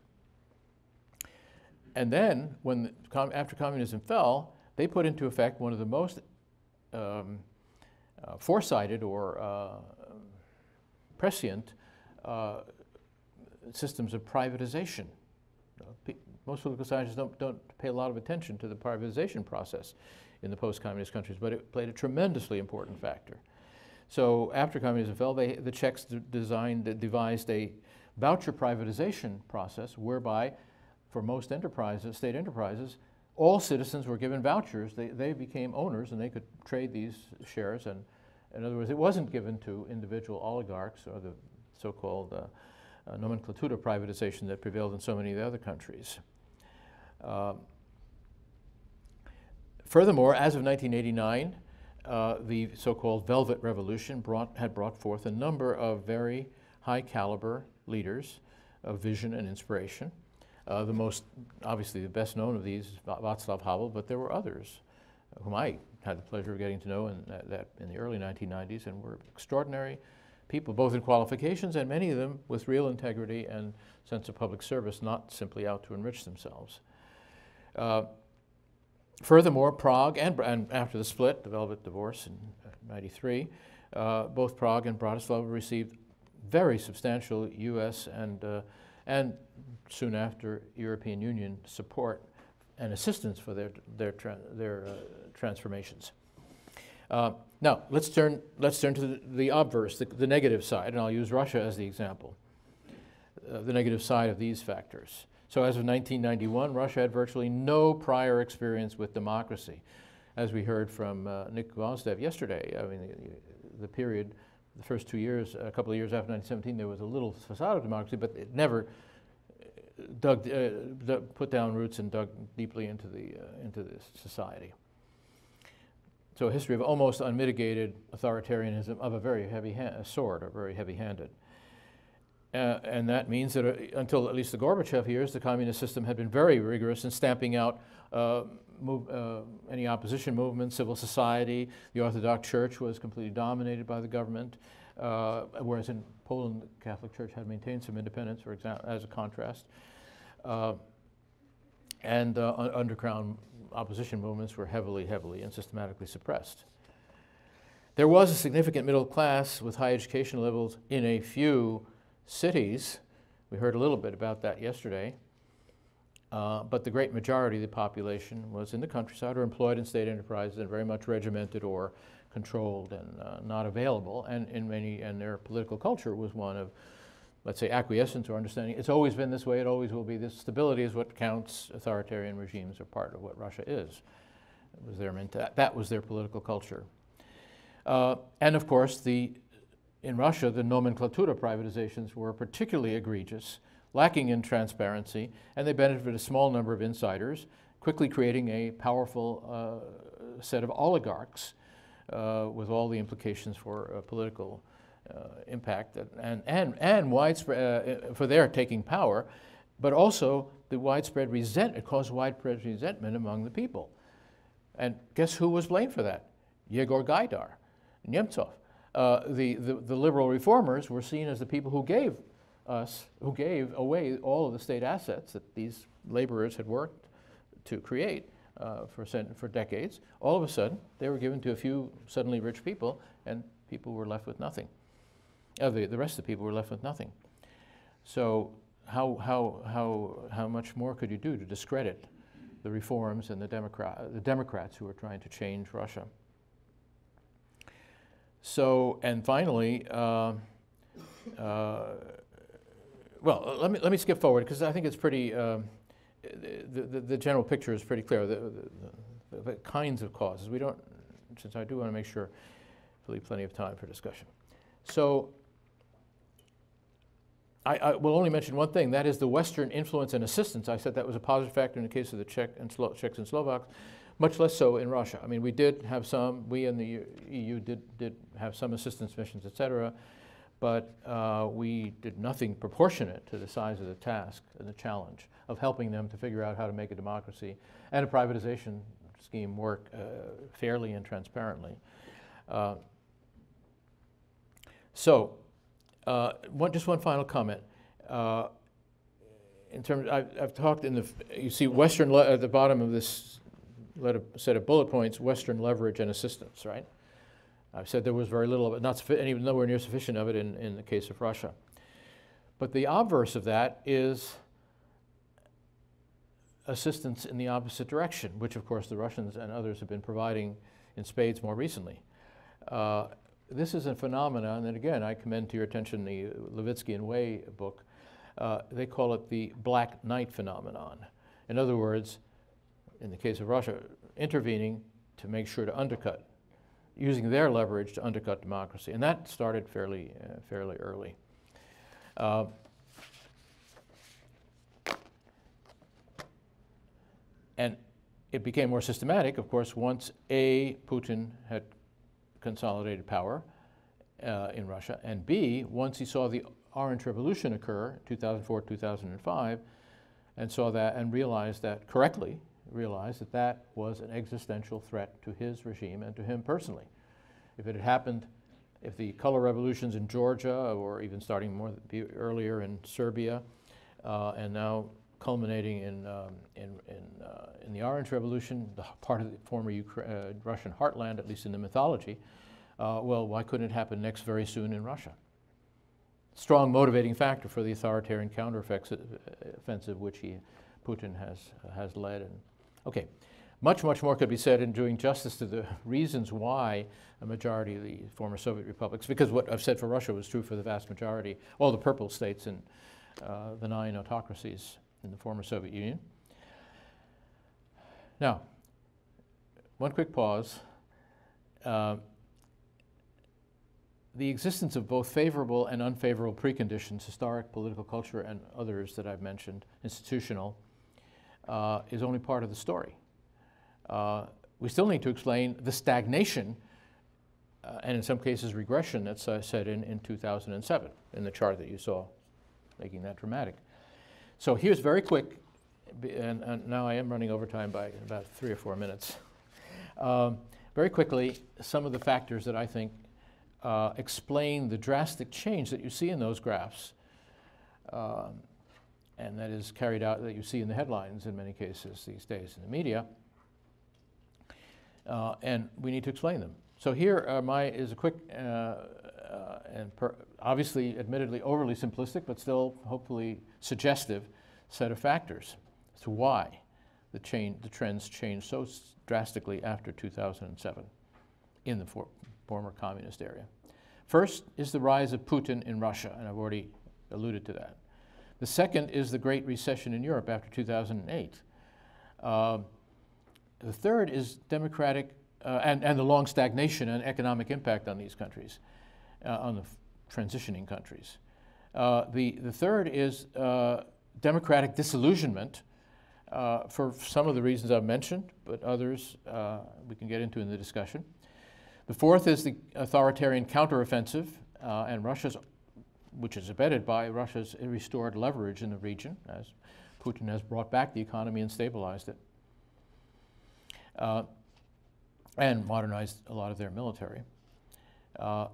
And then, after communism fell, they put into effect one of the most foresighted or prescient systems of privatization. Most political scientists don't pay a lot of attention to the privatization process in the post-communist countries, but it played a tremendously important factor. So after communism fell, the Czechs devised a voucher privatization process whereby, for most enterprises, state enterprises, all citizens were given vouchers. They became owners and they could trade these shares. And in other words, it wasn't given to individual oligarchs or the so-called nomenclatura privatization that prevailed in so many of the other countries. Furthermore, as of 1989, the so-called Velvet Revolution had brought forth a number of very high-caliber leaders of vision and inspiration. Obviously, the best known of these is Václav Havel, but there were others whom I had the pleasure of getting to know in the early 1990s, and were extraordinary people, both in qualifications and many of them with real integrity and sense of public service, not simply out to enrich themselves. Furthermore, Prague and after the split, the Velvet Divorce in '93, both Prague and Bratislava received very substantial U.S. and soon after European Union support and assistance for their transformations. Now let's turn to the obverse, the negative side, and I'll use Russia as the example. The negative side of these factors. So as of 1991, Russia had virtually no prior experience with democracy. As we heard from Nick Gvozdev yesterday, I mean, the period, the first 2 years, a couple of years after 1917, there was a little facade of democracy, but it never put down roots and dug deeply into the society. So a history of almost unmitigated authoritarianism of a very heavy sword, or very heavy-handed. And that means that until at least the Gorbachev years, the communist system had been very rigorous in stamping out any opposition movement, civil society. The Orthodox Church was completely dominated by the government, whereas in Poland, the Catholic Church had maintained some independence, for example, as a contrast. And underground opposition movements were heavily and systematically suppressed. There was a significant middle class with high education levels in a few cities. We heard a little bit about that yesterday. But the great majority of the population was in the countryside or employed in state enterprises and very much regimented or controlled and not available. And their political culture was one of, let's say, acquiescence or understanding. It's always been this way, it always will be. This stability is what counts. Authoritarian regimes are part of what Russia is. It was that was their political culture. And of course, in Russia, the nomenclatura privatizations were particularly egregious, lacking in transparency, and they benefited a small number of insiders, quickly creating a powerful set of oligarchs with all the implications for political impact and widespread for their taking power, but also the widespread resentment. It caused widespread resentment among the people. And guess who was blamed for that? Yegor Gaidar, Nemtsov. The liberal reformers were seen as the people who gave away all of the state assets that these laborers had worked to create for decades. All of a sudden, they were given to a few suddenly rich people, and people were left with nothing. The rest of the people were left with nothing. So how much more could you do to discredit the reforms and the Democrats who are trying to change Russia. So, and finally, well, let me skip forward because I think it's pretty, the general picture is pretty clear, the kinds of causes. We don't, since I do want to make sure to leave plenty of time for discussion. So I will only mention one thing, that is the Western influence and assistance. I said that was a positive factor in the case of the Czechs and Slovaks, much less so in Russia. I mean, we did have some, we in the EU did have some assistance missions, et cetera, but we did nothing proportionate to the size of the task and the challenge of helping them to figure out how to make a democracy and a privatization scheme work fairly and transparently. Just one final comment. In terms, I've talked in the, you see Western, at the bottom of this set of bullet points, Western leverage and assistance, right? I've said there was very little of it, not nowhere near sufficient of it in the case of Russia. But the obverse of that is assistance in the opposite direction, which of course the Russians and others have been providing in spades more recently. This is a phenomenon, and again, I commend to your attention the Levitsky and Way book. They call it the Black Knight phenomenon. In other words, in the case of Russia, intervening to make sure to undercut, using their leverage to undercut democracy. And that started fairly early. And it became more systematic, of course, once Putin had consolidated power in Russia, and B, once he saw the Orange Revolution occur, 2004, 2005, and saw that and correctly realized that that was an existential threat to his regime and to him personally. If it had happened, if the color revolutions in Georgia, or even starting more earlier in Serbia, and now culminating in the Orange Revolution, the part of the former Russian heartland, at least in the mythology, well, why couldn't it happen next very soon in Russia? Strong motivating factor for the authoritarian counteroffensive, which Putin has led. And okay, much more could be said in doing justice to the reasons why a majority of the former Soviet republics, because what I've said for Russia was true for the vast majority, all the purple states and the 9 autocracies in the former Soviet Union. Now, one quick pause. The existence of both favorable and unfavorable preconditions, historic, political, culture, and others that I've mentioned, institutional, is only part of the story. We still need to explain the stagnation, and in some cases regression, that's set in 2007 in the chart that you saw, making that dramatic. So here's very quick, and now I am running over time by about 3 or 4 minutes. Very quickly, some of the factors that I think explain the drastic change that you see in those graphs, and that is carried out, that you see in the headlines in many cases these days in the media, and we need to explain them. So here is a quick and obviously, admittedly, overly simplistic, but still hopefully suggestive set of factors as to why the trends changed so drastically after 2007 in the former communist area. First is the rise of Putin in Russia, and I've already alluded to that. The second is the Great Recession in Europe after 2008. The third is democratic and the long stagnation and economic impact on these countries, on the transitioning countries. The third is democratic disillusionment for some of the reasons I've mentioned, but others we can get into in the discussion. The fourth is the authoritarian counteroffensive, and which is abetted by Russia's restored leverage in the region, as Putin has brought back the economy and stabilized it, and modernized a lot of their military. A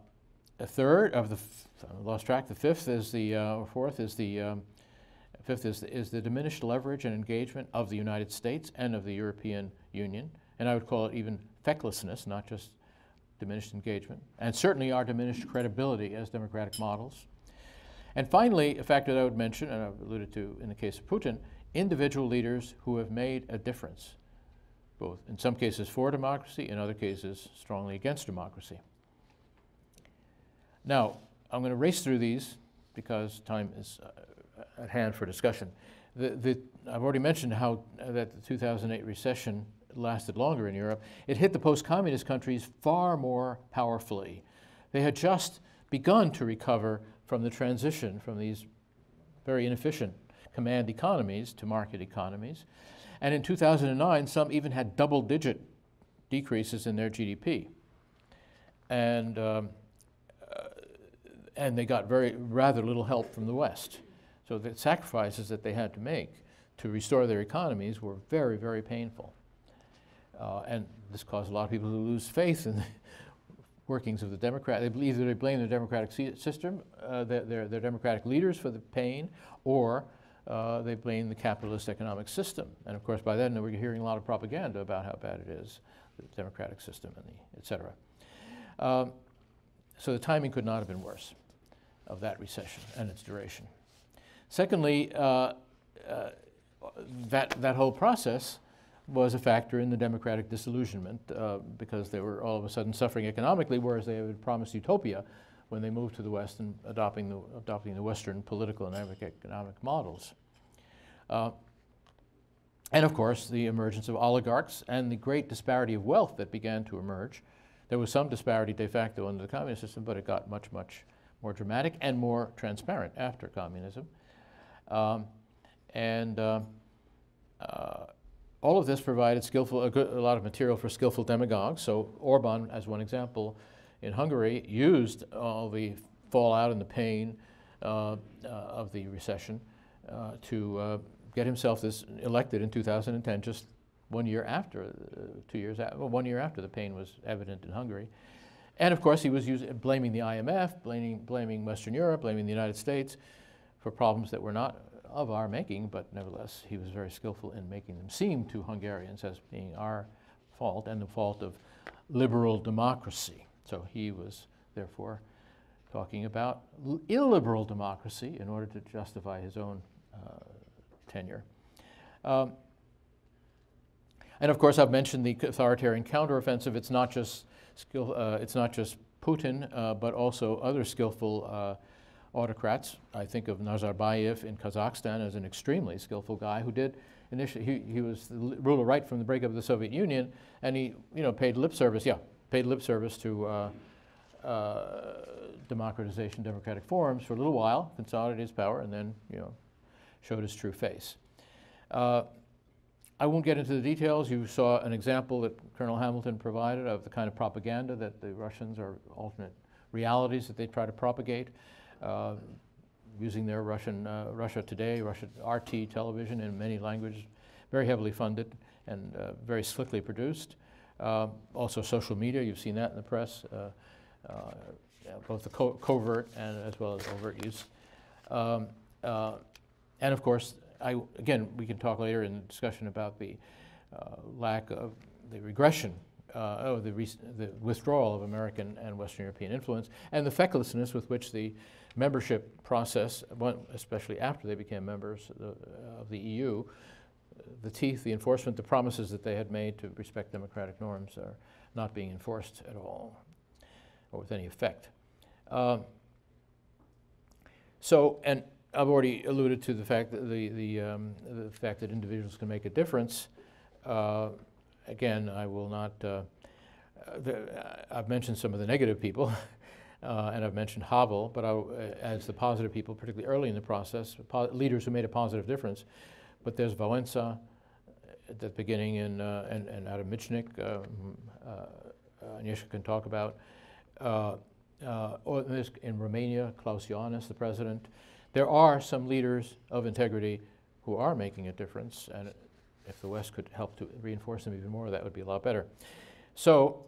third of the, I lost track. The fifth is the fifth is the diminished leverage and engagement of the United States and of the European Union, and I would call it even fecklessness, not just diminished engagement, and certainly our diminished credibility as democratic models. And finally, a factor that I would mention, and I've alluded to in the case of Putin, individual leaders who have made a difference, both in some cases for democracy, in other cases strongly against democracy. Now, I'm going to race through these because time is at hand for discussion. I've already mentioned how that the 2008 recession lasted longer in Europe. It hit the post-communist countries far more powerfully. They had just begun to recover from the transition from these very inefficient command economies to market economies. And in 2009, some even had double-digit decreases in their GDP. And they got rather little help from the West. So the sacrifices that they had to make to restore their economies were very, very painful. And this caused a lot of people to lose faith in the workings of the Democrat. Either they blame the democratic system, their democratic leaders for the pain, or they blame the capitalist economic system. And of course, by then, we're hearing a lot of propaganda about how bad it is, the democratic system, and et cetera. So the timing could not have been worse of that recession and its duration. Secondly, that whole process was a factor in the democratic disillusionment because they were all of a sudden suffering economically, whereas they had promised utopia when they moved to the West and adopting the Western political and economic models. And of course, the emergence of oligarchs and the great disparity of wealth that began to emerge. There was some disparity de facto under the communist system, but it got much, much more dramatic and more transparent after communism. All of this provided a lot of material for skillful demagogues. So Orban, as one example, in Hungary, used all the fallout and the pain of the recession to get himself elected in 2010, just 1 year after, 1 year after the pain was evident in Hungary. And of course, he was blaming the IMF, blaming Western Europe, blaming the United States for problems that were not of our making, but nevertheless, he was very skillful in making them seem to Hungarians as being our fault and the fault of liberal democracy. So he was, therefore, talking about illiberal democracy in order to justify his own tenure. And of course, I've mentioned the authoritarian counteroffensive. It's not just Putin, but also other skillful autocrats. I think of Nazarbayev in Kazakhstan as an extremely skillful guy who did initially, he was the ruler right from the breakup of the Soviet Union, and he paid lip service to democratization, democratic forms for a little while, consolidated his power, and then showed his true face. I won't get into the details. You saw an example that Colonel Hamilton provided of the kind of propaganda that the Russians, or alternate realities that they try to propagate. Using their Russia Today, Russia RT television in many languages, very heavily funded and very slickly produced. Also social media, you've seen that in the press, both the covert and as well as overt use. And of course, again, we can talk later in the discussion about the lack of the regression, the withdrawal of American and Western European influence, and the fecklessness with which the membership process, especially after they became members of the EU, the enforcement, the promises that they had made to respect democratic norms are not being enforced at all, or with any effect. And I've already alluded to the fact that the fact that individuals can make a difference. Again, I will not. I've mentioned some of the negative people, and I've mentioned Havel, but as the positive people, particularly early in the process, leaders who made a positive difference. But there's Wałęsa at the beginning, and Adam Michnik, Agnieszka can talk about. Or in Romania, Klaus Iohannis, the president. There are some leaders of integrity who are making a difference, and if the West could help to reinforce them even more, that would be a lot better. So,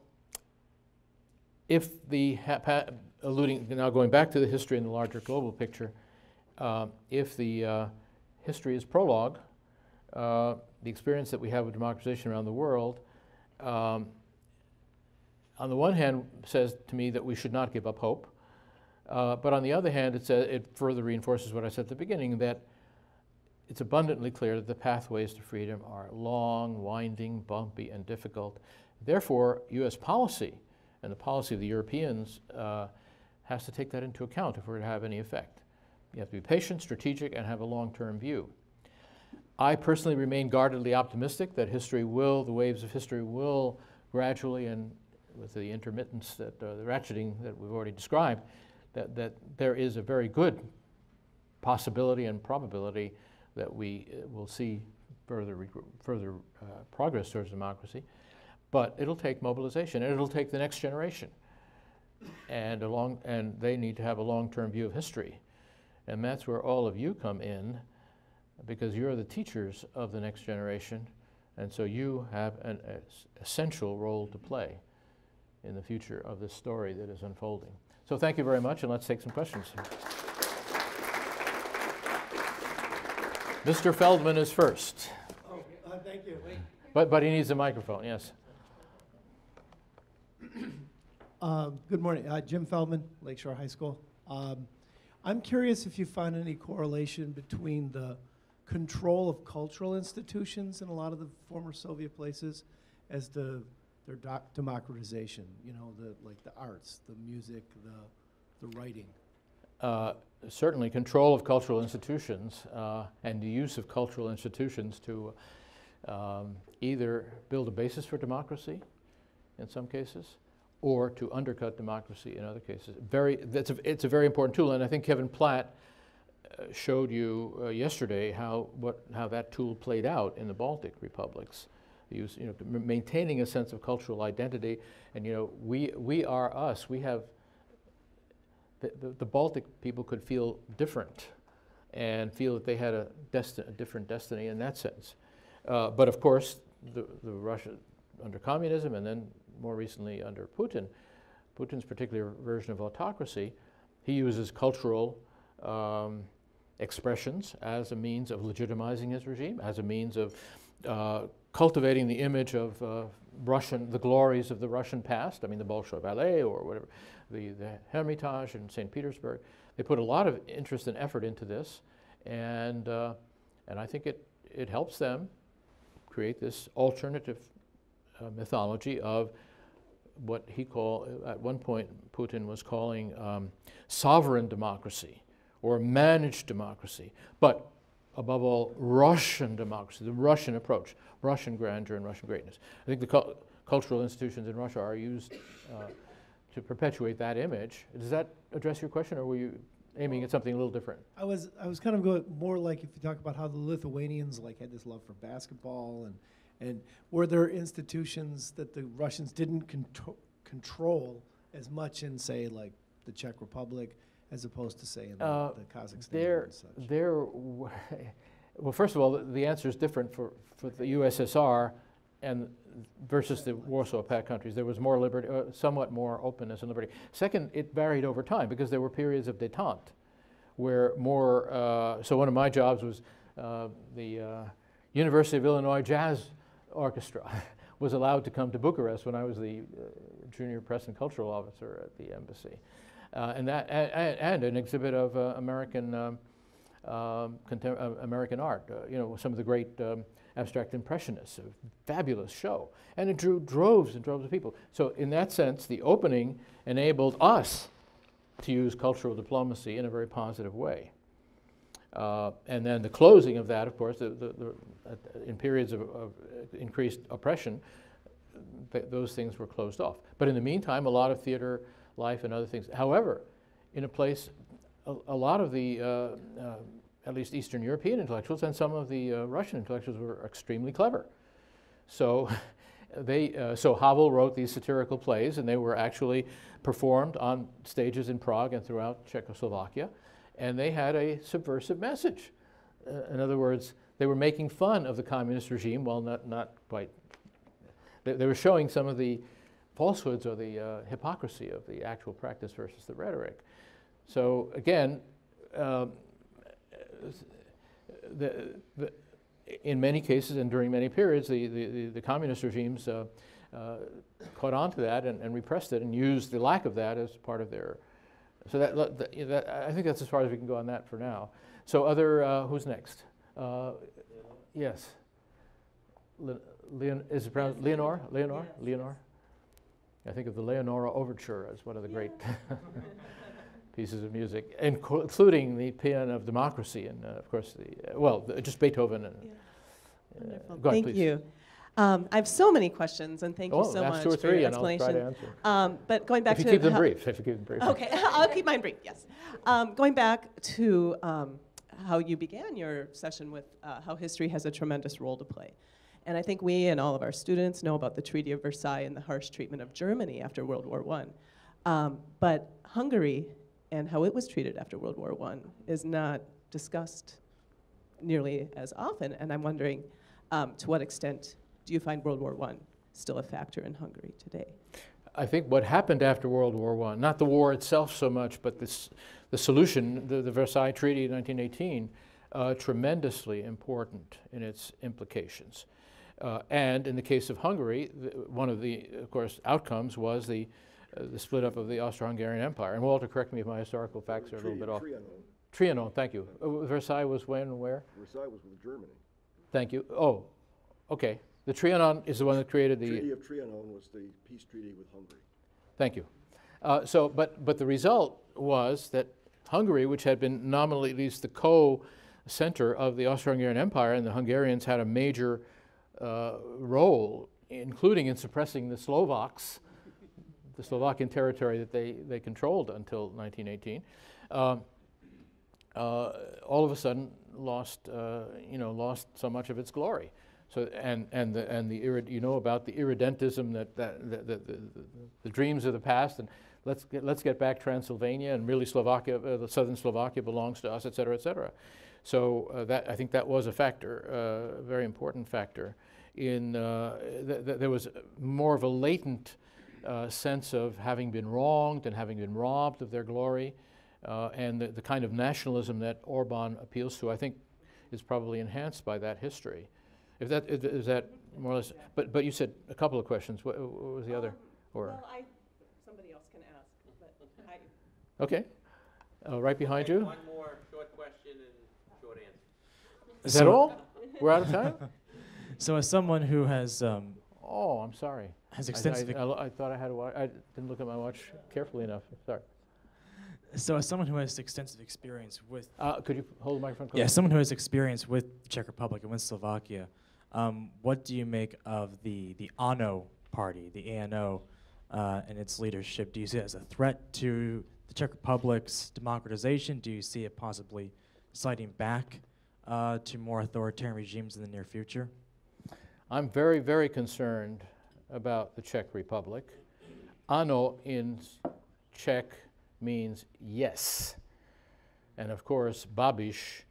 if now going back to the history in the larger global picture, if the history is prologue, the experience that we have with democratization around the world, on the one hand, says to me that we should not give up hope. But on the other hand, it further reinforces what I said at the beginning, that it's abundantly clear that the pathways to freedom are long, winding, bumpy, and difficult. Therefore, U.S. policy and the policy of the Europeans has to take that into account if we're to have any effect. You have to be patient, strategic, and have a long-term view. I personally remain guardedly optimistic that history will, the waves of history will gradually, and with the intermittence, that the ratcheting that we've already described, that there is a very good possibility and probability that we will see further progress towards democracy. But it'll take mobilization, and it'll take the next generation. And they need to have a long-term view of history. And that's where all of you come in, because you're the teachers of the next generation, and so you have an essential role to play in the future of this story that is unfolding. So thank you very much, and let's take some questions. Mr. Feldman is first. Oh, thank you. But he needs a microphone, yes. Good morning. Jim Feldman, Lakeshore High School. I'm curious if you found any correlation between the control of cultural institutions in a lot of the former Soviet places as their democratization, you know, like the arts, the music, the writing. Certainly control of cultural institutions and the use of cultural institutions to either build a basis for democracy in some cases, or to undercut democracy in other cases. It's a very important tool, and I think Kevin Platt showed you yesterday how that tool played out in the Baltic republics. Maintaining a sense of cultural identity, and we are us. We have the Baltic people could feel different, and feel that they had a different destiny in that sense. But of course, the Russia under communism, and then more recently under Putin's particular version of autocracy, he uses cultural expressions as a means of legitimizing his regime, as a means of cultivating the image of the glories of the Russian past. I mean, the Bolshoi Ballet or whatever, the Hermitage in St. Petersburg. They put a lot of interest and effort into this, and I think it helps them create this alternative mythology of what at one point Putin was calling sovereign democracy or managed democracy, but above all, Russian democracy, the Russian approach, Russian grandeur and Russian greatness. I think the cultural institutions in Russia are used to perpetuate that image. Does that address your question, or were you aiming at something a little different? I was kind of going more like if you talk about how the Lithuanians had this love for basketball, and were there institutions that the Russians didn't control as much in, say, like the Czech Republic, as opposed to, say, in the Kazakhstan and such? Well, first of all, the answer is different for the USSR and versus the Warsaw Pact countries. There was more liberty, somewhat more openness and liberty. Second, it varied over time because there were periods of détente where more, so one of my jobs was the University of Illinois Jazz Orchestra was allowed to come to Bucharest when I was the junior press and cultural officer at the embassy. And an exhibit of American art, some of the great abstract impressionists, a fabulous show. And it drew droves and droves of people. So in that sense, the opening enabled us to use cultural diplomacy in a very positive way. And then the closing of that, of course, in periods of increased oppression, those things were closed off. But in the meantime, a lot of theater life and other things. However, in a place, a lot of the, at least Eastern European intellectuals and some of the Russian intellectuals were extremely clever. So so Havel wrote these satirical plays, and they were actually performed on stages in Prague and throughout Czechoslovakia, and they had a subversive message. In other words, they were making fun of the communist regime, while not quite. They were showing some of the falsehoods or the hypocrisy of the actual practice versus the rhetoric. So again, in many cases and during many periods, the communist regimes caught on to that and repressed it and used the lack of that as part of their. So that I think that's as far as we can go on that for now. So who's next? Yes. Is it pronounced Leonore? Leonore? Yes, Leonore? I think of the Leonora Overture as one of the great pieces of music, including the Paean of Democracy, and of course, just Beethoven. And, Wonderful. go ahead, Thank please. you. I have so many questions, and thank you so ask much 2 or for your 3 and I'll try explanation. to answer. But going back If to you keep them how- brief. If you keep them brief. Okay, I'll keep mine brief. Yes. Going back to how you began your session with how history has a tremendous role to play. And I think we and all of our students know about the Treaty of Versailles and the harsh treatment of Germany after World War I. But Hungary and how it was treated after World War I is not discussed nearly as often. And I'm wondering, to what extent do you find World War I still a factor in Hungary today? I think what happened after World War I, not the war itself so much, but the solution, the Versailles Treaty in 1918, tremendously important in its implications. And in the case of Hungary, one of the, of course, outcomes was the split up of the Austro-Hungarian Empire. And Walter, correct me if my historical facts are a little bit off. Trianon, thank you. Versailles was when and where? Versailles was with Germany. Thank you. Oh, okay. The Trianon is the one that created the... Treaty of Trianon was the peace treaty with Hungary. Thank you. But the result was that Hungary, which had been nominally at least the co-center of the Austro-Hungarian Empire, and the Hungarians had a major role, including in suppressing the Slovaks, the Slovakian territory that they controlled until 1918, all of a sudden lost so much of its glory. So you know about the irredentism, the dreams of the past, and let's get back Transylvania, and really Slovakia, the southern Slovakia belongs to us, et cetera, et cetera. So I think that was a factor, a very important factor. There was more of a latent sense of having been wronged and having been robbed of their glory, and the kind of nationalism that Orban appeals to, I think, is probably enhanced by that history. Is that more or less? But you said a couple of questions. What was the other? Well, somebody else can ask. But Okay. Right behind you. One more short question and short answer. Is that all? We're out of time? So as someone who has Oh, I'm sorry. has extensive I thought I had a watch. I didn't look at my watch carefully enough. Sorry. so as someone who has extensive experience with Could you hold the microphone close? someone who has experience with the Czech Republic and with Slovakia, what do you make of the ANO party, the ANO, and its leadership? Do you see it as a threat to the Czech Republic's democratization? Do you see it possibly sliding back to more authoritarian regimes in the near future? I'm very, very concerned about the Czech Republic. Ano in Czech means yes. And of course, Babiš,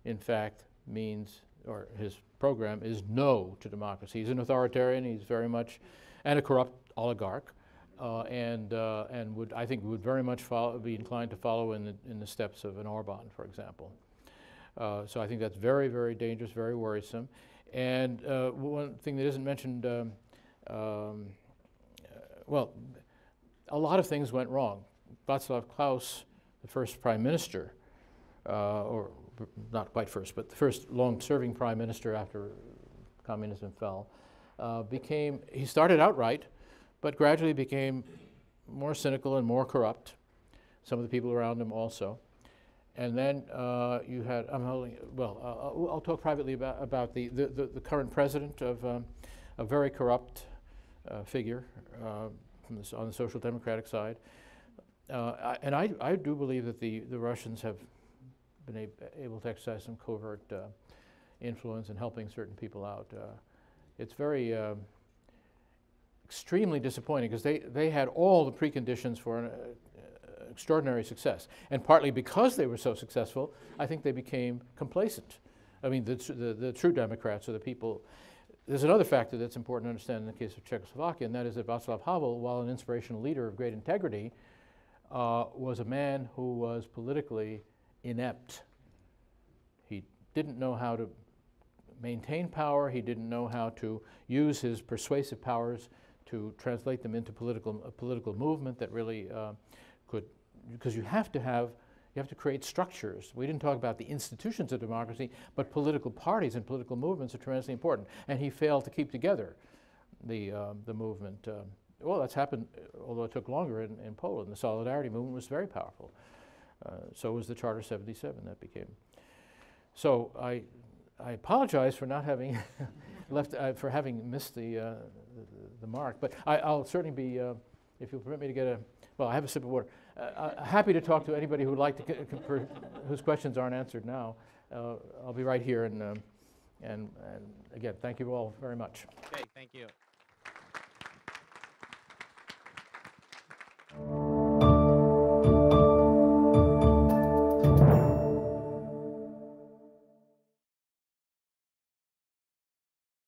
in fact, means, or his program is no to democracy. He's an authoritarian, he's very much, and a corrupt oligarch, and I think would very much be inclined to follow in the steps of an Orban, for example. So I think that's very, very dangerous, very worrisome. And one thing that isn't mentioned, well, a lot of things went wrong. Václav Klaus, the first prime minister, or not quite first, but the first long-serving prime minister after communism fell, he started out right, but gradually became more cynical and more corrupt. Some of the people around him also. And then you had, I'll talk privately about the current president of a very corrupt figure on the Social Democratic side. And I do believe that the Russians have been able to exercise some covert influence in helping certain people out. It's very extremely disappointing because they had all the preconditions for an extraordinary success, and partly because they were so successful, I think they became complacent. I mean, the true Democrats are the people. There's another factor that's important to understand in the case of Czechoslovakia, and that is that Václav Havel, while an inspirational leader of great integrity, was a man who was politically inept. He didn't know how to maintain power. He didn't know how to use his persuasive powers to translate them into a political movement that really could, because you have to have You have to create structures. We didn't talk about the institutions of democracy, but political parties and political movements are tremendously important. And he failed to keep together the movement. Well, that's happened, although it took longer in Poland. The Solidarity movement was very powerful. So was the Charter 77 that became. So I apologize for not having for having missed the mark. But I'll certainly be, if you'll permit me to get well, I have a sip of water. Happy to talk to anybody who'd like to whose questions aren't answered now. I'll be right here, and again, thank you all very much. Okay, thank you.